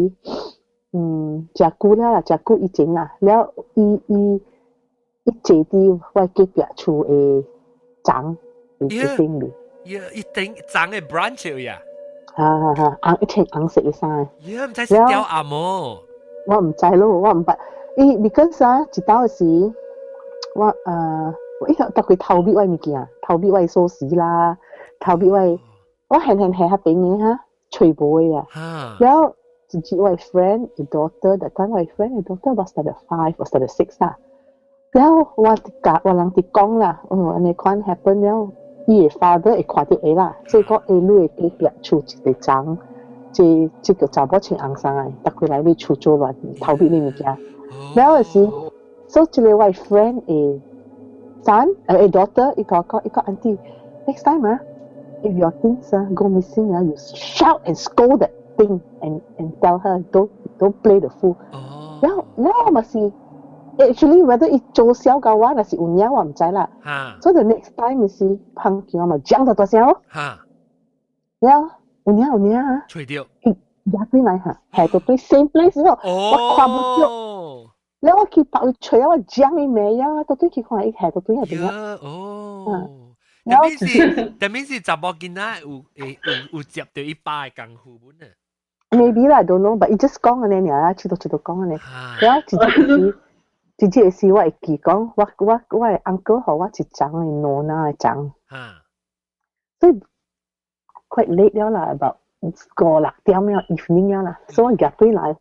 食久以前啊，了伊坐啲我隔壁厝嘅長喺邊邊。一定長嘅 branch 呀。一穿紅色嘅衫。唔知是雕阿嬷。我唔知咯，我唔捌。because 一到時，我特佢偷篾我物件，偷篾我鎖匙啦，偷篾我閒喺邊嘅嚇，吹波嘅啊。然後自己我 friend 嘅 daughter， that time 我 friend 嘅 daughter was standard 5 or standard 6啦。然後我人哋講啦，安尼款 happen 了，伊嘅 father 會看到伊啦，所以講你會隔壁厝一個長，即個查某穿紅衫嘅，搭過來你厝做亂，偷窺你物件。然後是，所以即個我 friend 嘅 son， daughter， 伊講 auntie，next time 啊。If your things go missing, you shout and scold that thing and tell her don't play the fool. Now must actually whether it 做小狗啊，還是有鳥我唔知啦。So the next time is 碰見我咪講到多少？有鳥啊！吹掉。入邊嚟嚇，係到對 same place 咯。我看唔到。แล้ว我去拍佢吹啊！我講伊咩呀？到對去看伊係到對入邊啊。但是查某囡仔有接到一把嘅功夫本啊。Maybe 啦 ，don't know，but 伊 just 講安尼爾啦，知道講安尼。然後自己嘅事我會記講，我嘅 uncle 和我一張嘅 nona 嘅張。所以 quite late 了啦 ，about 5-6點了 evening 了啦，所以我夾對嚟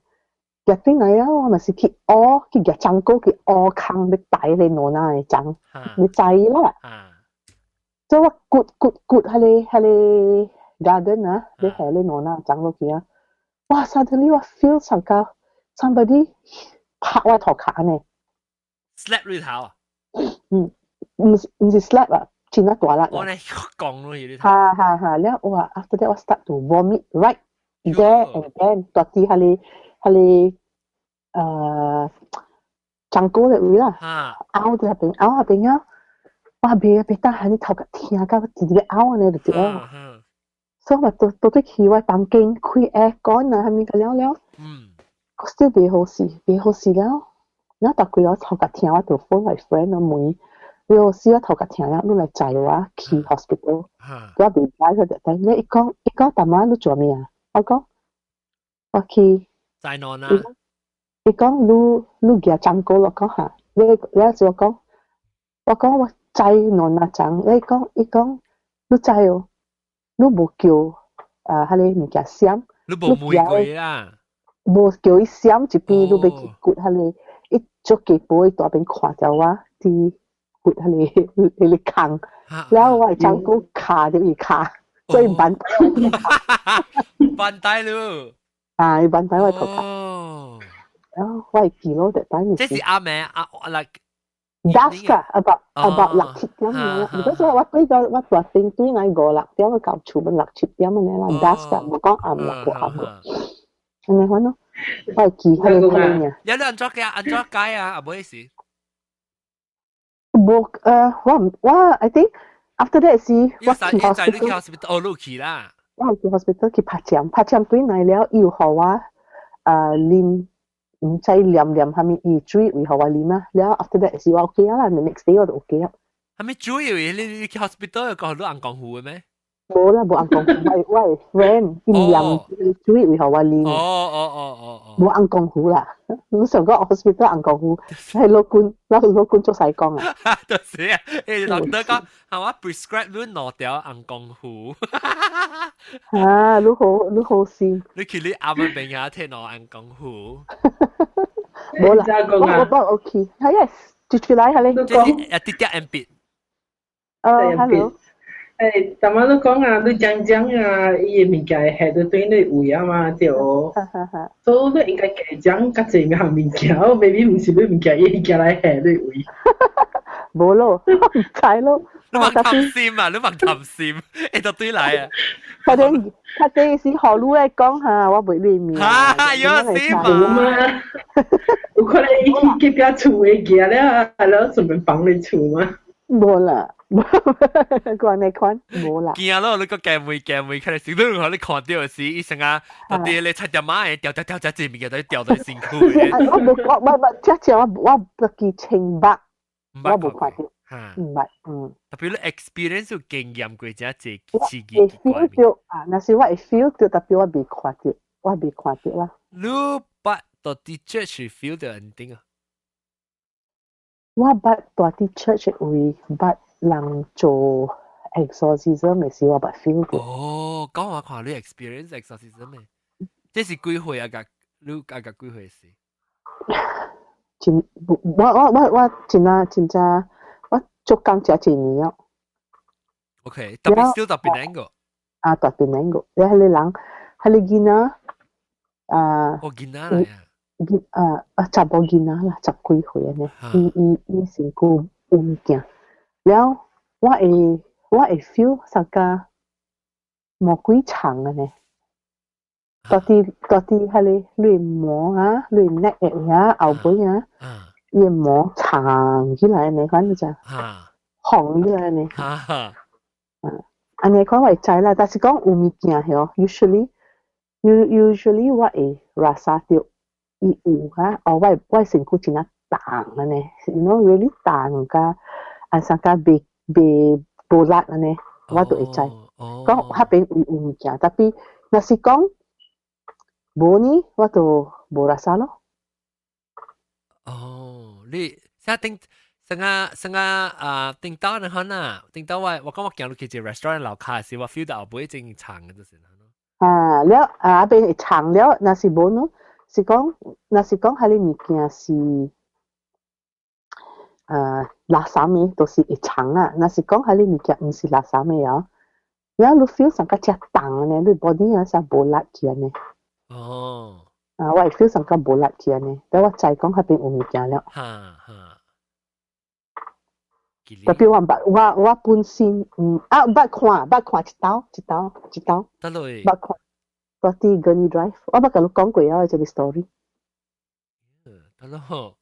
啊，我咪是去夾張哥去屙坑要帶你 nona 嘅張，你知啦。So 我 good 喺你 garden 啊，你係你攞那長落去啊，哇 suddenly 我 feel 上個 somebody 拍我頭殼呢 ，slap 你頭啊？唔是 slap 啊，前一大啦。我呢講咯，呢頭。係，然後我 after that 我 start to vomit right there and then 到底喺你長哥嘅位啦，拗下邊啊。哇！別得閒你頭殼聽到自己拗呢就咗，所以我到底去我房間開 aircon 啊，係咪咁了？我 still 未好事了。然後大概我頭殼聽我就 phone 我 friend 我妹，未好事我頭殼聽了，你嚟載我去 hospital， 我未載佢哋，但係你講大媽你做咩啊？我講我去載喏啦。你講你叫張哥咯，講下你就我講我。在喏那張，你講，你在哦，你冇叫迄個物件閃，你冇玫瑰啦，冇叫伊閃一邊，你要去掘迄個，一捉幾波大邊看到我，啲掘迄個坑，然後我係將個卡就一卡，所以板帶咯，伊板帶我頭殼，然後我係記咯，但係即係阿妹啊 ，like。Dusk about 6-7點嘅，如果我對個我大定對嗌5-6點嘅舊厝本6-7點嘅啦 ，dusk 冇講暗落過暗過，係咪咯？我係記喺度睇嘅。有啲安怎解啊？唔好意思。冇我 I think after that 是我去 hospital， 你去啦。我去 hospital 去拍針對嚟了，要學我啉。唔使念下面伊水為何我啉啊？然後 after that 是我 OK 啦 ，the next day 我就 OK 啦。係咪水嘅？你去 hospital 有講到紅光湖嘅咩？冇啦，冇紅光湖，我係 friend， 伊念水為何我啉。冇紅光湖啦，我上個 hospital 紅光湖係老官做曬工啊。就是啊，doctor 講係我 prescribe 你攞掉紅光湖。你好先。你去你啱啱俾人聽我紅光湖。冇啦，我 OK， 係 yes， 住嚟係你。即係一啲啲 M B。hello。大媽都講啊，你講啊，伊個物件係到對你位啊嘛，對哦。所以你應該講較濟項物件，maybe 唔是你物件，伊件來係你位。冇咯，我唔知咯。你問貪心啊！你問貪心，你就對嚟啊！佢哋是學路嚟講下，我袂理面。有事嘛？有可能伊去隔壁厝嘅嘢咧，然後順便幫你厝嘛？冇啦，講你看冇啦。驚咯！你個鏡尾，看嚟成都可你看到嘅事，伊成啊，到底你七隻馬嘅掉隻物件都掉在身軀嘅。我冇，即係我記清白，我冇看到。唔係，特別你 experience 有經驗過隻刺激奇怪。那是我會 feel 到，特別我未看到啦。你捌到啲 church feel 到人點啊？我捌到啲 church 會捌人做 exorcism 嘅時，我捌 feel 到。講我看你 experience exorcism 咩？这是几岁啊？你几岁时？我真我做工真一年了。OK， 特别 still 特别难個。啊，特別難個，你係你人，係你見啊？我見啊嚟啊！查某見啊啦，十幾歲啊呢，伊成個有物件，了我會 feel 成個魔鬼長啊呢。到底係你摸啊，你 neck 啊，後背啊，伊摸長起來呢，反正就紅起來呢。安尼講會知啦，但是講有物件嗬 ，usually 我會 rasa 到伊有哈，我身軀真係重啊呢 ，you know really 重噶，上個被無力啊呢，我都會知。講嗰邊有物件，但係若是講無呢，我就無 rasa 咯。你成日頂到呢可能，頂到我講我行入去隻 restaurant 樓下時，我 feel 到後背正長嘅就是啦。了後邊會長了，若是無呢，是講係你物件是垃圾嘅，都是會長啊。若是講係你物件唔是垃圾嘅啊，然後你 feel 成個隻重呢，你 body 啊成無力去呢。我會 feel 成個無力去呢，但我就係講係邊有物件了。特別我本身捌看一刀，得嘞，捌看嗰啲 Gurney Drive， 我捌甲你講過啊，這個 story。得咯。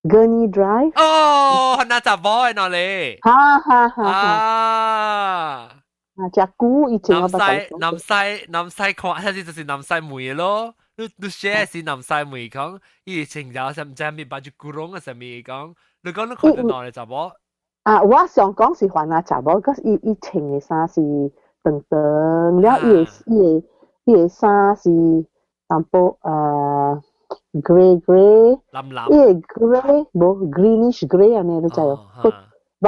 Gurney Drive。哦，那雜波喺哪裡？只股以前我南西看，嗰啲就是南西梅咯。你 share 是南西梅講，以前有唔知係咪把住古龍嘅上面講。你講你看到哪裡雜波？我想講是華納雜波，可是伊穿嘅衫是長長，了伊嘅衫是淡薄grey，藍，伊嘅 grey 無 greenish grey 安尼，你知無？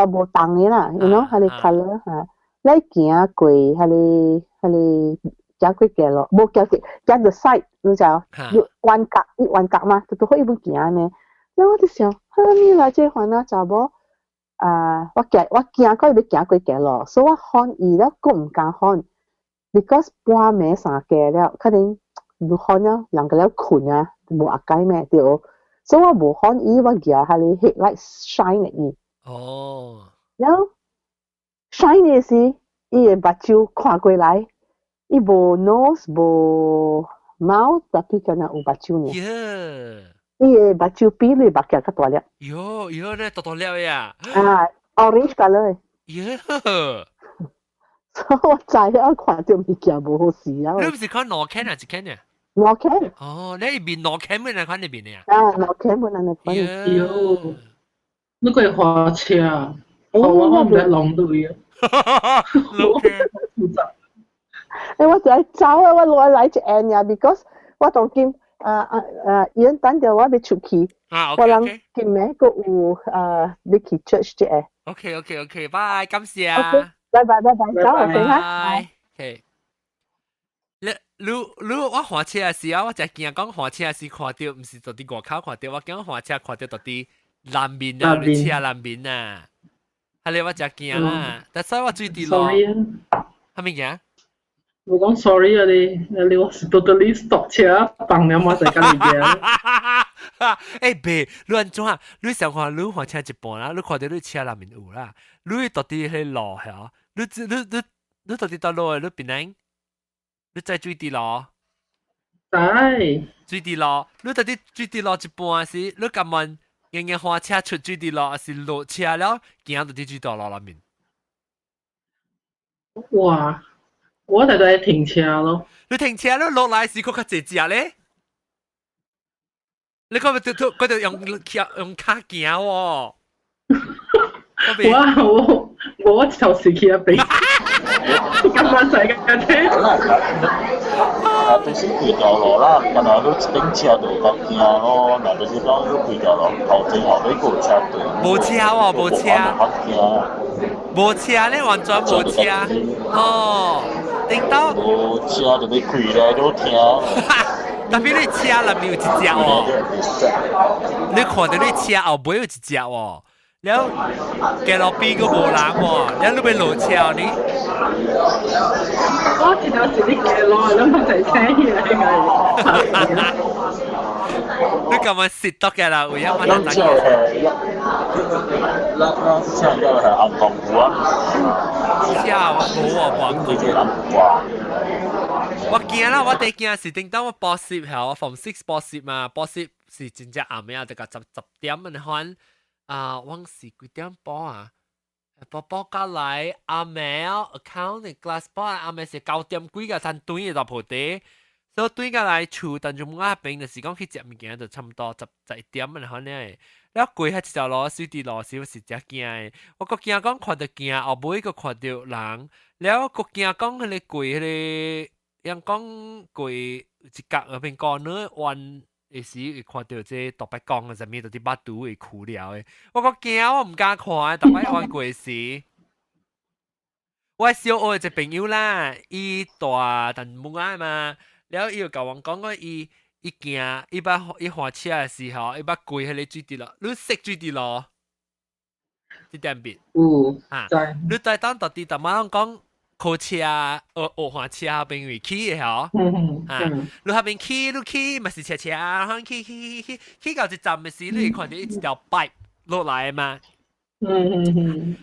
無重嘅啦 ，you know，係你 colour 嚇。你行過係你行過街咯，無行the side，你知無？彎角嘛，都可以要行呢。然後我就想，你來這華納雜波。我驚過要行過街咯，所以我看伊了，我唔敢看 ，because 半暝三更了，可能唔看了，人個了困啊，無壓解咩對，所以我無看伊，我舉下你 headlight shine at 伊。然後 shine 嘅時，伊嘅目睭看過來，伊無 nose 無 mouth， 但係可能有目睭呢。伊個目睭比你目鏡較大粒。喲咧，大粒呀！orange colour。所以我知我看到物件無好事啊。你唔是看攞 can 還是 can 啊？攞 can。你邊攞 can 咩？你看呢邊呀？攞 can 冇人嚟看。喲，你個花車啊？我唔係浪隊啊。我就係走啊！我攞嚟隻 end 呀 ，because 我當見。伊等陣我要出去，我人見咩個有要去 church 啫。OK， bye， 感謝啊。拜拜，走啊，先啦。OK。你我滑車嘅時候，我就驚講滑車嘅時看到，唔是到啲外口看到，我驚滑車看到到啲南面啊，你車南面啊，係你我就驚啦。但所以我最啲咯。係咪嘢？我講 sorry 啊，你我是 totally stop 車，放了我在跟你講。別亂做啊！你想看你看車一半啦，你看到你車內面有啦，你到底去路係你到底到路你邊樣？你在追啲路？在追啲路，你到底追啲路一半時，你咁問人看車出追啲路，是落車了，行到啲追到路內面。哇！我就在停車咯。你停車咯，落嚟時佢較直接咧。你嗰度用卡行喎。我就是去嗰邊。咁樣仔嘅車。就是開條路啦，但係你頂車就較行咯。嗱，就是講你開條路後前後尾個車隊。冇車喎，冇車。冇車咧，完全冇車。叮當，無車就你開咧都聽。特別你車入面有一隻哦，你看到你車後尾有一隻哦，然後行路邊個無人喎，然後你咪落車呢？我見到自己嘅路，咁我就車起來嘅。你咁樣蝕得嘅啦，會有乜咱這咱車個係暗紅湖啊，車冇啊，冇呢啲暗湖啊。我驚啦，我哋驚是叮當我補習係我 Form 6補習嘛，補習是真正暗暝就個10點嘅款往時幾點補啊？補過來暗暝 account class 補暗暝是9點幾個才對嘅就鋪地。所以對過來厝，但係冇病就是講去食物件就差唔多11點嘅款咧。แล้ว過喺一條路水地路是真驚嘅，我個驚講看到驚，後尾個看到人，แล้ว個驚講佢哋過佢哋，人講過一格嗰邊講呢，彎有時會看到即特別講嘅上面就啲巴肚會哭了嘅，我個驚我唔敢看，特別彎過時。我小學嘅朋友啦，伊大但冇愛嘛。แล้ว伊就甲我講過伊行伊換車嘅時候，伊捌過迄個水地路，你識水地路？即點邊？在。你在當到底，大媽講開車學換車後邊會起嘅嗬？你後邊起，你起咪是車，起到一站嘅時，你會看到一條擺落來嘛？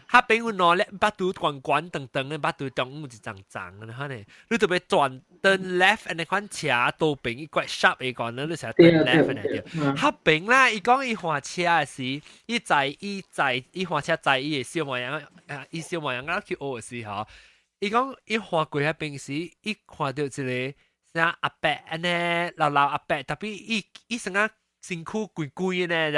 他俾我攞咧，把肚滾等嘅，把肚中有一層嘅，嚇呢，你特別轉turn left，and 款車到邊一塊 sharp 嘅講呢，你成日 turn left 嘅條。他邊啦，伊講伊換車嘅時，伊換車載伊嘅小模樣，伊小模樣啱去學嘅時候，伊講伊換過迄邊時，伊看到一個啥阿伯安尼老阿伯，特別伊成個身軀攰攰呢，就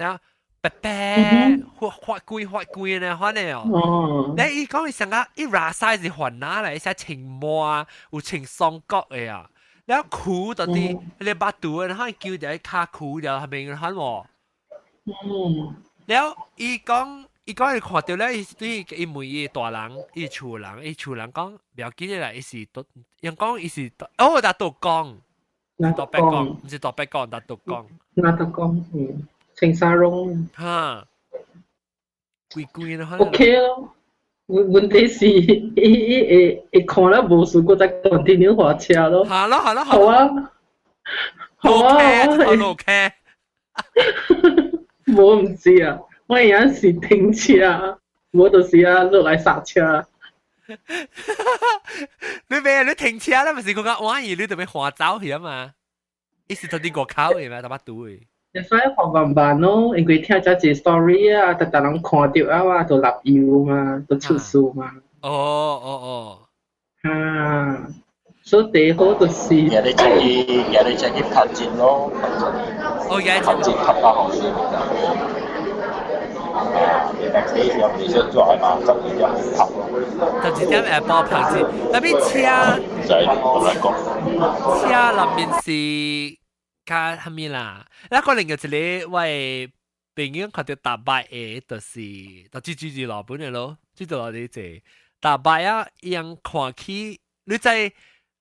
啥。白白發貴呢，可能哦。你伊講伊成個伊拉曬是換哪嚟，些青毛啊，有青雙角嘅啊。แล้ว苦到啲，你把肚然後叫就卡苦就係咪看喎？แล้ว伊講伊看到咧，伊對伊問伊大人，伊厝人講，唔要緊嘅啦，伊是都，人講伊是打杜講，杜白講，唔是杜白講，打杜講。打杜講，青沙龍嚇，貴啦， OK 咯。問題是，會看了無事，我再 continue 換車咯。好咯，好啊，OK，我唔知啊，我有陣時停車，我就是落來剎車。你停車啦，咪是講玩意，你特別換走去啊嘛？伊是到啲國口嘅嘛，特別對嘅。所以學慢慢咯，因為聽咗啲 story 啊，特人看到啊嘛，就立腰嘛，就出事嘛。所以第好就是日你出去拍戰咯，拍戰拍到好啲。你 next day 有你想做係嘛？12點拍咯。12點報拍戰，特別車就係咁樣講。車入面是。卡係咪啦？嗱，可能有一個喂朋友看到大伯嘅，就住落本嘅咯，住落啲啫。大伯啊，樣看起，你住落，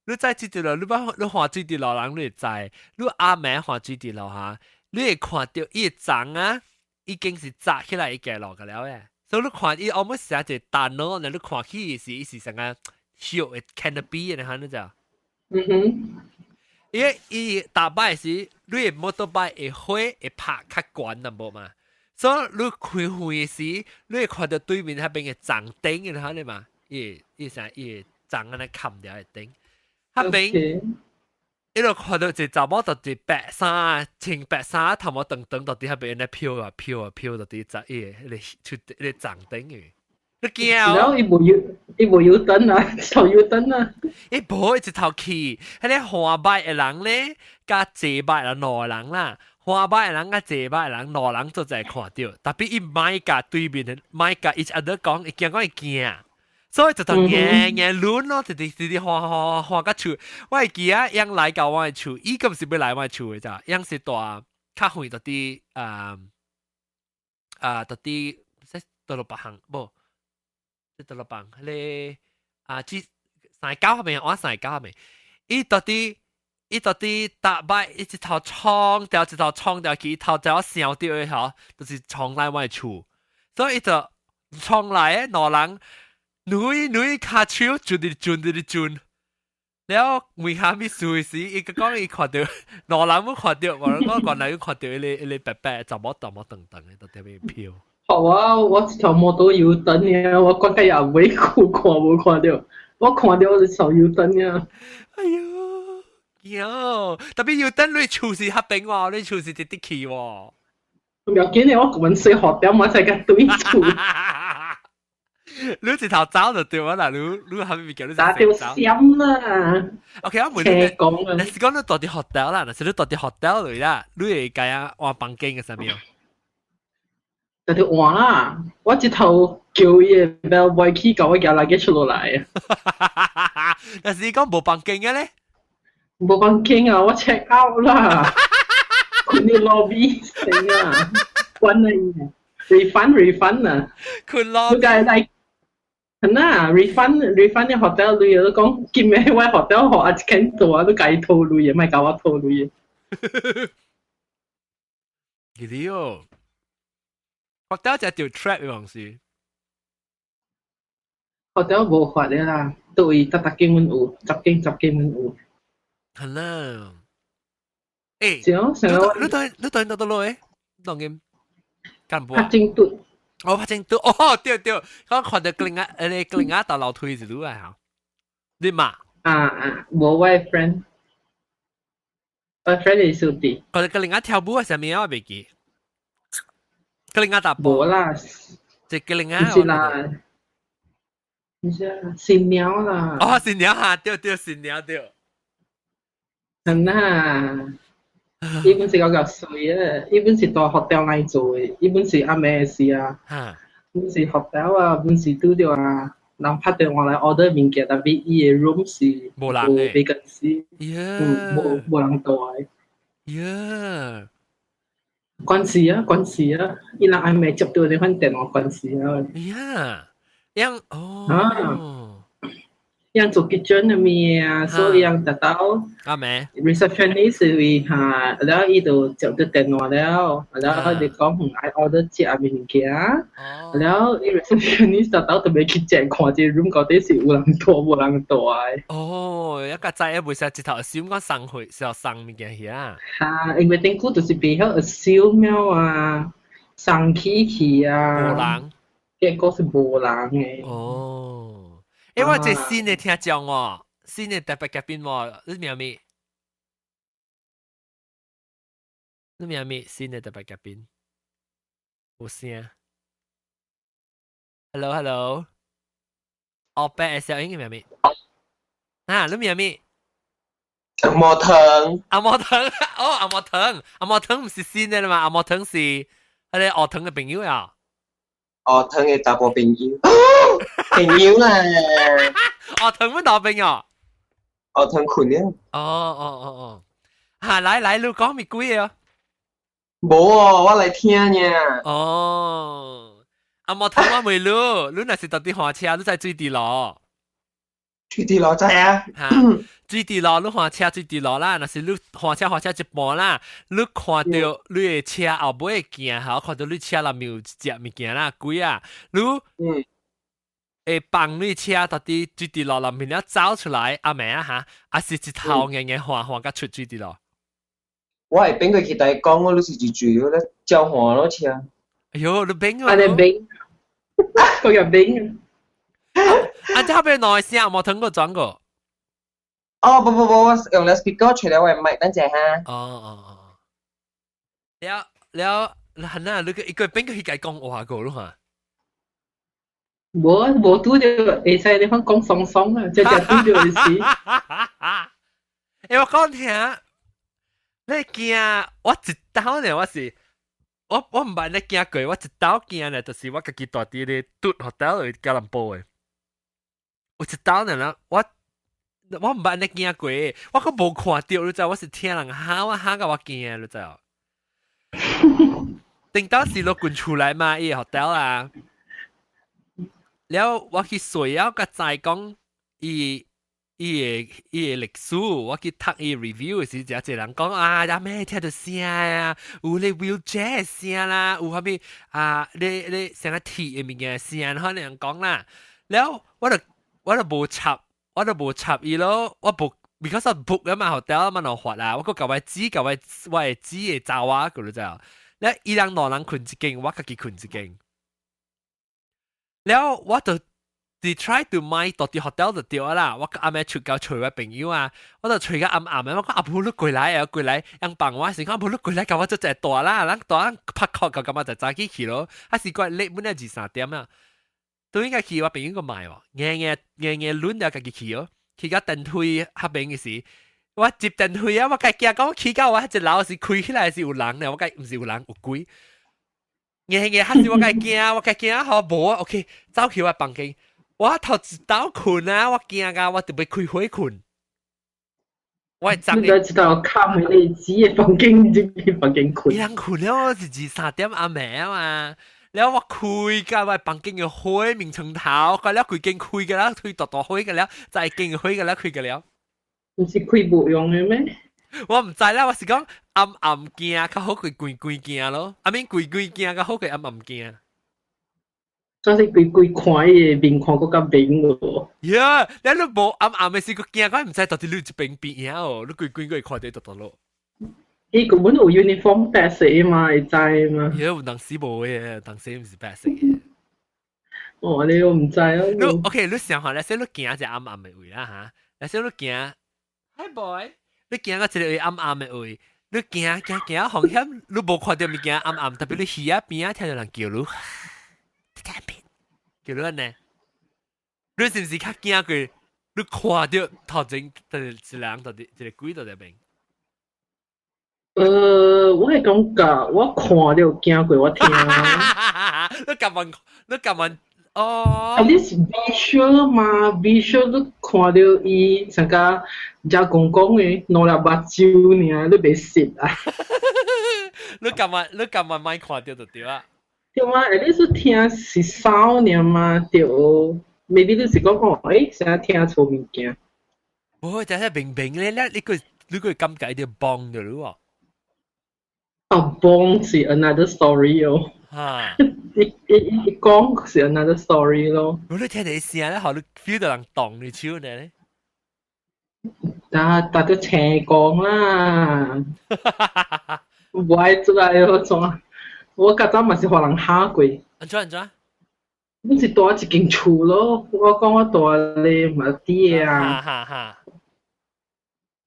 你看住落人，你知，你阿妹看住落嚇，你會看到伊長啊，已經是紮起來一個落嘅了嘅。所以你看伊 almost 成隻大腦，你看起是成個小嘅 canopy 嘅，你知？因為伊大擺時，你嘅摩托擺會火會拍較懸淡薄嘛，所以你開會時，你會看到對面嗰邊嘅長頂嘅，睇你嘛，伊長安尼冚掉嘅頂，嗰邊，伊就看到一查某就一白衫，穿白衫頭毛長長，到底嗰邊咧飄啊飄啊飄，到底就個長頂嘅。你驚啊？然後伊無油燈啊，頭油燈啊。伊無一頭氣，迄個花擺嘅人咧，甲坐擺啦兩人啦，花擺嘅人甲坐擺嘅人兩人做在看到，特別伊買甲對面嘅買甲 each other 講，伊驚講伊驚，所以就同硬亂咯，直花甲厝，我會記啊，樣來到我嘅厝，伊咁是要來我嘅厝嘅咋，樣是大較遠到啲到啲到落北行無。到落班，迄個三九下面，我三九下面，伊到底打败一头冲掉，一頭衝掉，佢頭就燒掉嘅嗬，就是衝來我厝，所以伊就衝來嘅兩人，女卡手轉，然後每下咪隨時，伊個講伊看到兩人冇看到，我講來看到你白白，就冇等嘅，到底咩票？好啊，我一條摩托油燈嘅，我覺得也未看冇看到，我看到一條油燈嘅。哎呦，特別要等你厝是黑冰喎，你厝是直直去喎。唔要緊嘅，我揾水學點我才甲對厝。你一頭走就對啦，你後面叫你打掉閃啦。OK， 我問你，你是講你到底學掉啦，還是你到底學掉嚟啦？你會計啊換房間嘅上面？就條換啦，我一頭叫伊個 bell boy 甲我叫來嘅出落來啊。但是講冇房間嘅咧？冇房間啊，我 check out 啦。佢啲 lobby 死啊，關啊伊 refund 啊。佢 lobby。佢計嚟。嗱 refund 啲 hotel 類嘢都講，見咩位 hotel 學阿 Ken 做啊，都計套類嘢，咪搞我套類嘢。幾啲哦，hotel 就條 trap 嘅東西。hotel 冇法嘅啦，都會特間滿有，十間滿有。係啦。誒，你對得落誒？當然，幹部。拍正對。我拍正對，哦，對，我看到另外大樓推住路啊，你嘛？冇我 friend 係小弟。我哋另外跳舞係什麼啊？未記。另外打波。冇啦，即係另外。唔是啦，唔是啦，新娘啦。哦，新娘啊，對，新娘對。係啦。伊本是夠水啊！伊本是大 hotel 嚟做嘅，伊本是阿妹事啊，本是 hotel 啊，本是拄着啊，人拍電話來 order 物件，但係伊嘅 room 是冇人嘅，vacancy，冇人到嘅。關係啊，伊人阿妹接到呢份電話關係啊。樣哦。yang做 kitchen 嘅咩啊，所以yang 得到阿妹 receptionist 會嚇，然後伊就接到電話了，然後你講I order 食啊物件，然後伊 receptionist 得到特別去 check 看隻 room 到底是有人多冇人多嘅。哦，一個仔一袂使直頭想講送去，是要送物件去啊。嚇，因為頂古就是背後 assume 了啊，送去啊，無人，結果是無人嘅。哦。因為這新嘅聽講喎，新嘅特別嘉賓喎，你明未？你明未？新嘅特別嘉賓，有聲。Hello，我白嘅小英明未？啊，你明未？阿摩藤，哦，阿摩藤唔是新嘅啦嘛，阿摩藤是嗰啲學藤嘅朋友啊。哦，藤嘅大波朋友，朋友啦。哦，藤乜大朋友？哦，藤群啊。哦。嚇，來，你講咪幾啊？冇哦，我嚟聽呀。哦，阿莫藤我未錄，你若是搭啲火車，你在水地路。水地路知啊？嚇，水地路你火車水地路啦，若是你火車一半啦，你看到你嘅車後尾行嚇，看到你車內面有一隻物件啦，幾啊？你會幫你車到啲水地路內面了走出來，阿妹啊嚇，還是一頭硬換甲出水地路。我係邊個去大講，我都是住咧交換咯車。哎呦，你冰啊！你冰，佢又冰。啊，即係邊內聲冇聽過轉過。哦，不，我用咗 speaker 除咗為咪等陣哈。哦。了，係呐，你一個邊個去解講話過咯嚇？冇拄着，會使你講講鬆鬆啊，只拄着嘅事。我講聽，你驚我一刀呢？我唔係你驚過，我一刀驚呢，就是我自己大啲咧，嘟學到去吉隆坡嘅。我一刀呢，我唔係你驚過，我個冇看到，你知我是聽人喊我喊到我驚，你知道？等到時落滾出來嘛，伊學到啊。แล้วว่าคิดสวยแล้วกระจายกล้องอี伊個歷史，我去讀伊 review 時，就有一個人講啊，阿咩聽到聲啊，有你 wheelchair 聲啦，有後面啊，你成個鐵嘅物件聲，可能講啦。แล้ว我就冇插伊咯，我 book because of book 啊嘛 hotel 嘛攞發啊，我個舊位知我係知嘅走啊，嗰度就，แล้ว伊人兩人困一間，我自己困一間，แล้ว我就。你 try to 買到啲 hotel 就掉啦，我阿妹出教隨我朋友啊，我就隨個暗暗嘅，我講阿婆都過來啊，過來，人幫我時講阿婆都過來，咁我就隻大啦，人大拍殼咁我就早起去咯，還是怪叻本來2-3點啊，都應該去我朋友個買喎，夜輪就自己去咯，去個電梯合併嘅時，我接電梯啊，我計驚講去到我隻樓是開起來是有人嘅，我計唔是有人有鬼，夜還是我驚好冇 ，OK， 走去我房間。我頭一道困啊！我驚噶，我特別開火困。我係真嘅。知道靠你哋自己房間，自己房間困。人困了，我是2-3點阿妹啊嘛。แล้ว我開㗎，我房間嘅火面床頭，佢แล้ว佢間開㗎啦，佢大火㗎啦，就係間火㗎啦，開㗎了。唔是開冇用嘅咩？我唔知啦，我是講暗驚，較好佢攰驚咯。阿面攰驚，較好佢暗驚。所以佢看嘅面看嗰間邊喎。呀，你都冇暗嘅時，佢驚佢唔知到底你一邊邊啊哦，你佢看到到咯。伊根本有 uniform 白色嘛，會知嘛？有當時冇嘅，當時唔是白色嘅。哦，你又唔知啊？你 OK， 你想下，你先你驚只暗嘅位啦嚇，你先你驚 ，Hi boy， 你驚個一個暗嘅位，你驚紅險，你冇看到物件暗，特別你耳啊邊啊聽到人叫你。叫你呢？你是唔是較驚佢？你看到頭前一人到底一個鬼到底邊？我係感覺我看到驚過我聽。你咁問哦？啊，你是 visual 嘛 ？visual 你看到伊成個只公公嘅攞粒目睭呢，你別食啊！你咁問咪看到就對啊？對嘛？你是聽是少年嘛？對 ，maybe 你是講誒，成日聽錯物件。哦，就係明咧，你個感覺就幫咗你喎。哦，幫是 another story 哦。嚇！你講是 another story 咯。我都聽你聲咧，好你 feel 到人動你手呢？但都斜講啦，唔愛出來嗰種。我較早嘛是互人嚇過。安怎？你是住一間厝咯，我講我住咧嘛啲啊。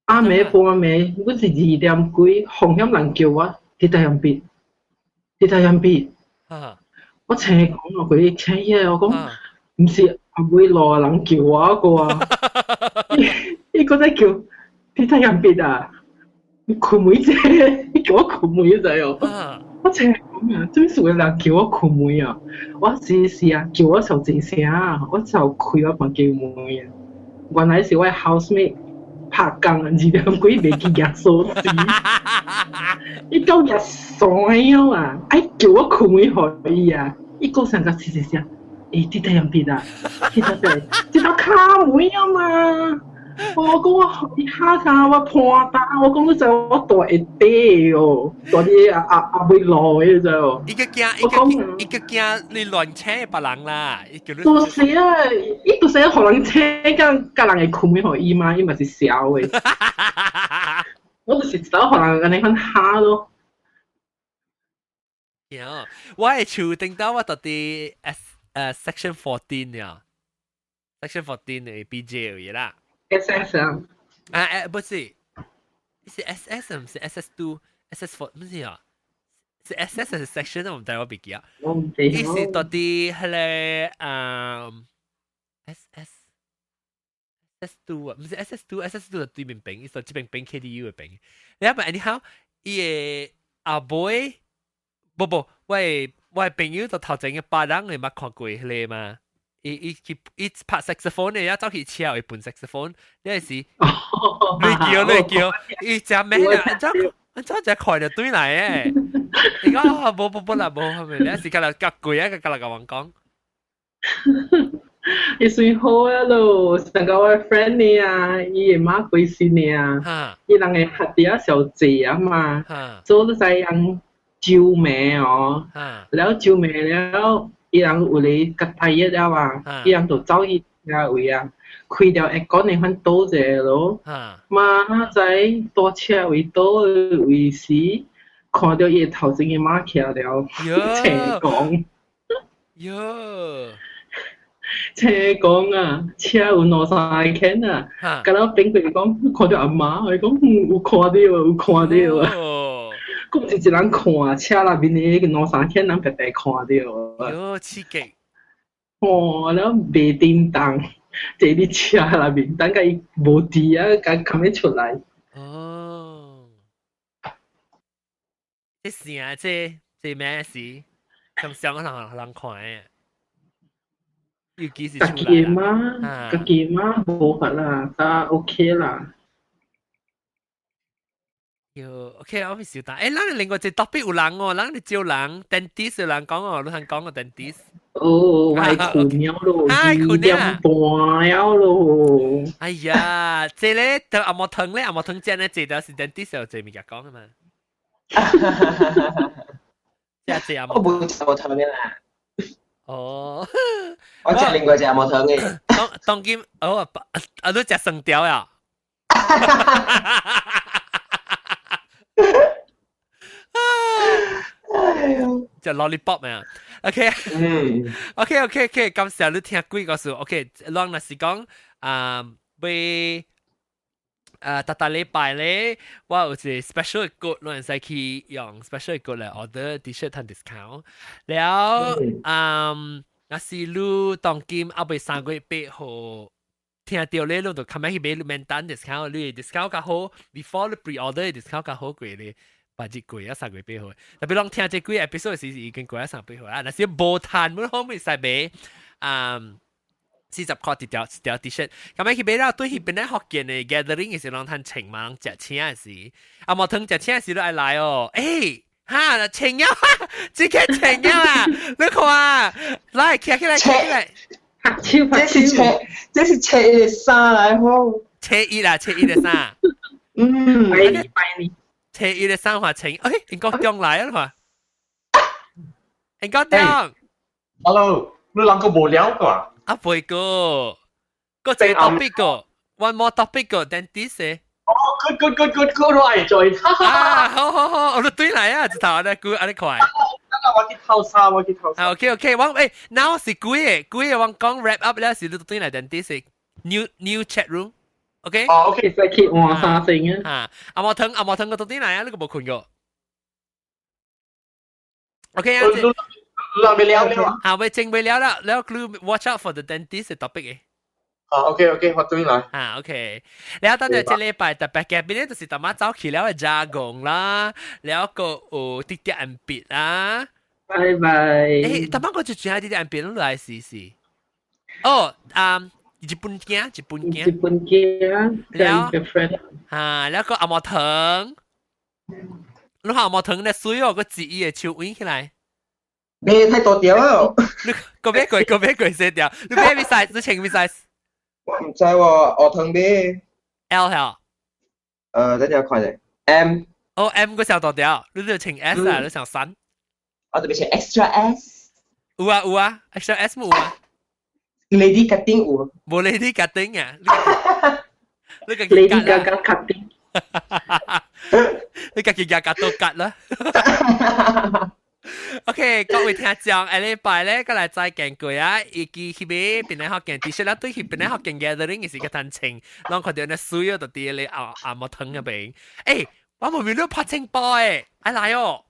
阿妹半暝，我是2點幾，紅險人叫我，你睇人別。我斜講啊，佢斜嘢，我講唔是阿妹羅人叫我個啊。伊個在叫，你睇人別啊？你困妹啫，你叫我困妹仔哦。我斜講啊，最少有人叫我困妹啊！我是啊，叫我受靜聲啊，我就開我房間門啊。原來是我 housemate 拍工啊，2點幾未記入鎖匙。伊到入鎖了啊！叫我困妹可以啊！伊個成個是，誒，你睇人別啊？其實即係卡妹啊嘛！我講我你嚇下我破打，我講你就我大一啲哦，大啲阿妹落嘅就。一個驚你亂車別人啦，都是啊，伊都是互人車，甲人會困咩互伊嘛，伊嘛是笑嘅。我就是知道互人安尼款嚇咯。呀，我係厝頂到我到啲section 14呀 ，section 14嘅 BJ 嘢啦。SS 啊？不是，是 SS 唔是 SS2、SS4 唔是啊？是 SS 係 section 我唔知我別記啊。我唔知。伊是到啲係咧SS2 啊，唔是 SS2 就對面邊，伊就這邊邊 KDU 嘅邊。你阿咪anyhow，伊嘅阿 boy，不，我朋友就頭前嘅8人你捌看過佢嘛？伊拍 saxophone 嘅，一走去車會伴 saxophone，呢陣時你叫，伊隻咩啊？安怎隻開就對嚟誒？你講冇啦冇係咪？呢陣時隔嚟夾攰啊，隔嚟甲我講。伊算好啊咯，上个我 friend 呢啊，伊个妈贵死呢啊，伊人个黑啲啊小姐啊嘛，做咗使人救命哦，然後救命了，伊人有嚟吉大一了啊，伊人就走去那位啊，開掉一個你番多隻咯，嘛在多車位多位時，看到伊頭前嘅馬徛了，斜講，斜講啊，車有兩三間啊，咁我頂佢講看到阿媽，我講有看到有看到啊。嗰時一人看，車那邊嘅兩三天人白白看到。喲，刺激！哦，然後未叮當，在啲車那邊，等佢無地啊，佢冚出來。哦，這是啊，這咩事？咁想人看嘅，要幾時出來？個嘛冇法啦，但 OK 啦。OK， 我咪笑但，咱另外一 topic 有人哦，咱你招人 dentist 有人講哦，你肯講個 dentist。哦，係困了咯，2點半了咯。哎呀，這咧對阿莫疼咧，阿莫疼正咧，這條是 dentist 有這物件講嘅嘛。即係阿莫。我冇阿莫疼嘅啦。哦。我食另外隻阿莫疼嘅。當今哦，都食生條呀。就 lollipop 咩 ？OK， OK， 咁時候你聽幾個數 ？OK， 當那時講俾大禮拜咧，我有隻 special code，攞嚟去用 special code 嚟 order T-shirt 同 discount。แล้ว那時你當今後尾3個月8號。聽到咧，你就咁樣去買免單 discount， 你 discount 較好 ，before 你 pre-order discount 較好貴咧，把隻貴啊3個月8號。特別講聽這幾 episode 時已經貴啊3個月8號啦。但是無攤，冇可唔可以使買40塊一條 T-shirt， 咁樣去買了對去邊咧學見嘅 gathering 嘅時候，攤請嘛，食錢嘅時，阿莫騰食錢嘅時都愛來哦，誒。哈，請呀，即刻請呀，你看啊，來，企起來，企起來。這是車的衫來好，車衣啦，車衣的衫。拜你。車衣的衫話請，誒，應該中來啊嘛。應該中。Hello，你兩個無聊㗎？啊，唔會個，個這 topic 個 ，one more topic 個 dentist。哦 ，good， 我係在。啊，好，我都對嚟啊，直頭啊，good，啊你快。我去偷衫。OK， 我now 是幾個我講 wrap up 咧，是都對嚟 dentist new chat room。OK。哦 ，OK， 再去換衫先啊。阿莫騰個都對嚟啊，你個冇困過。OK 啊。เราไปแล้วไปจริงไปแล้วแล้วคือ watch out for the dentist topic โอเค我對來โอเคแล้วตั้งแต่เจเลไปแต่แปลกๆไปเนี่ย就是ตมาเจ้าขี่แล้วจางงละแล้วก็ติดเตียนปิดนะ拜拜ตมาก็จะเจอติดเตียนปิดแล้ว来試試日本鏡แล้วก็อามาถึงแล้วอามาถึงเนี่ย水哦個字嘅超win起來你太多條啊！你個咩鬼寫掉？你咩 size？ 你請咩 size？ 我唔知喎，我同啲 L 係等陣看下 M。哦 M 個小多條，你就請 S 啊？你想3？我特別請 extra S。有啊 ，extra S 冇啊。Lady cutting 有。冇 Lady cutting 啊？你個 Lady Gaga cutting。你個Gaga 都 cut 啦。OK， 各位聽眾，下禮拜咧，過來再見過啊！以及去邊邊咧學見 T-shirt 啦，對去邊咧學見 gathering 嘅時個談情，讓佢哋咧需要到啲咧阿莫騰入邊。誒，我冇見到拍清波誒，係嚟哦！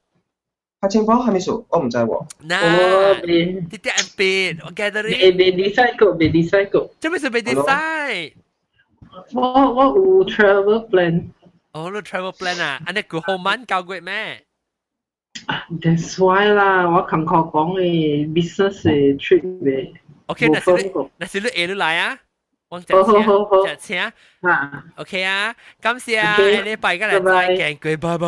拍清波係咪數？我唔知喎。嗱，啲人邊我 gathering。未 decide 過。做咩事未 decide？我有 travel plan。哦，你 travel plan 啊？安尼個好慢夠貴咩？That's why 啦，我同佢講嘅 business 嘅 trip 嘅。OK， 那是你下你來啊，我隻車啊。OK 啊，感謝啊，下禮拜嘅嚟再見，拜拜。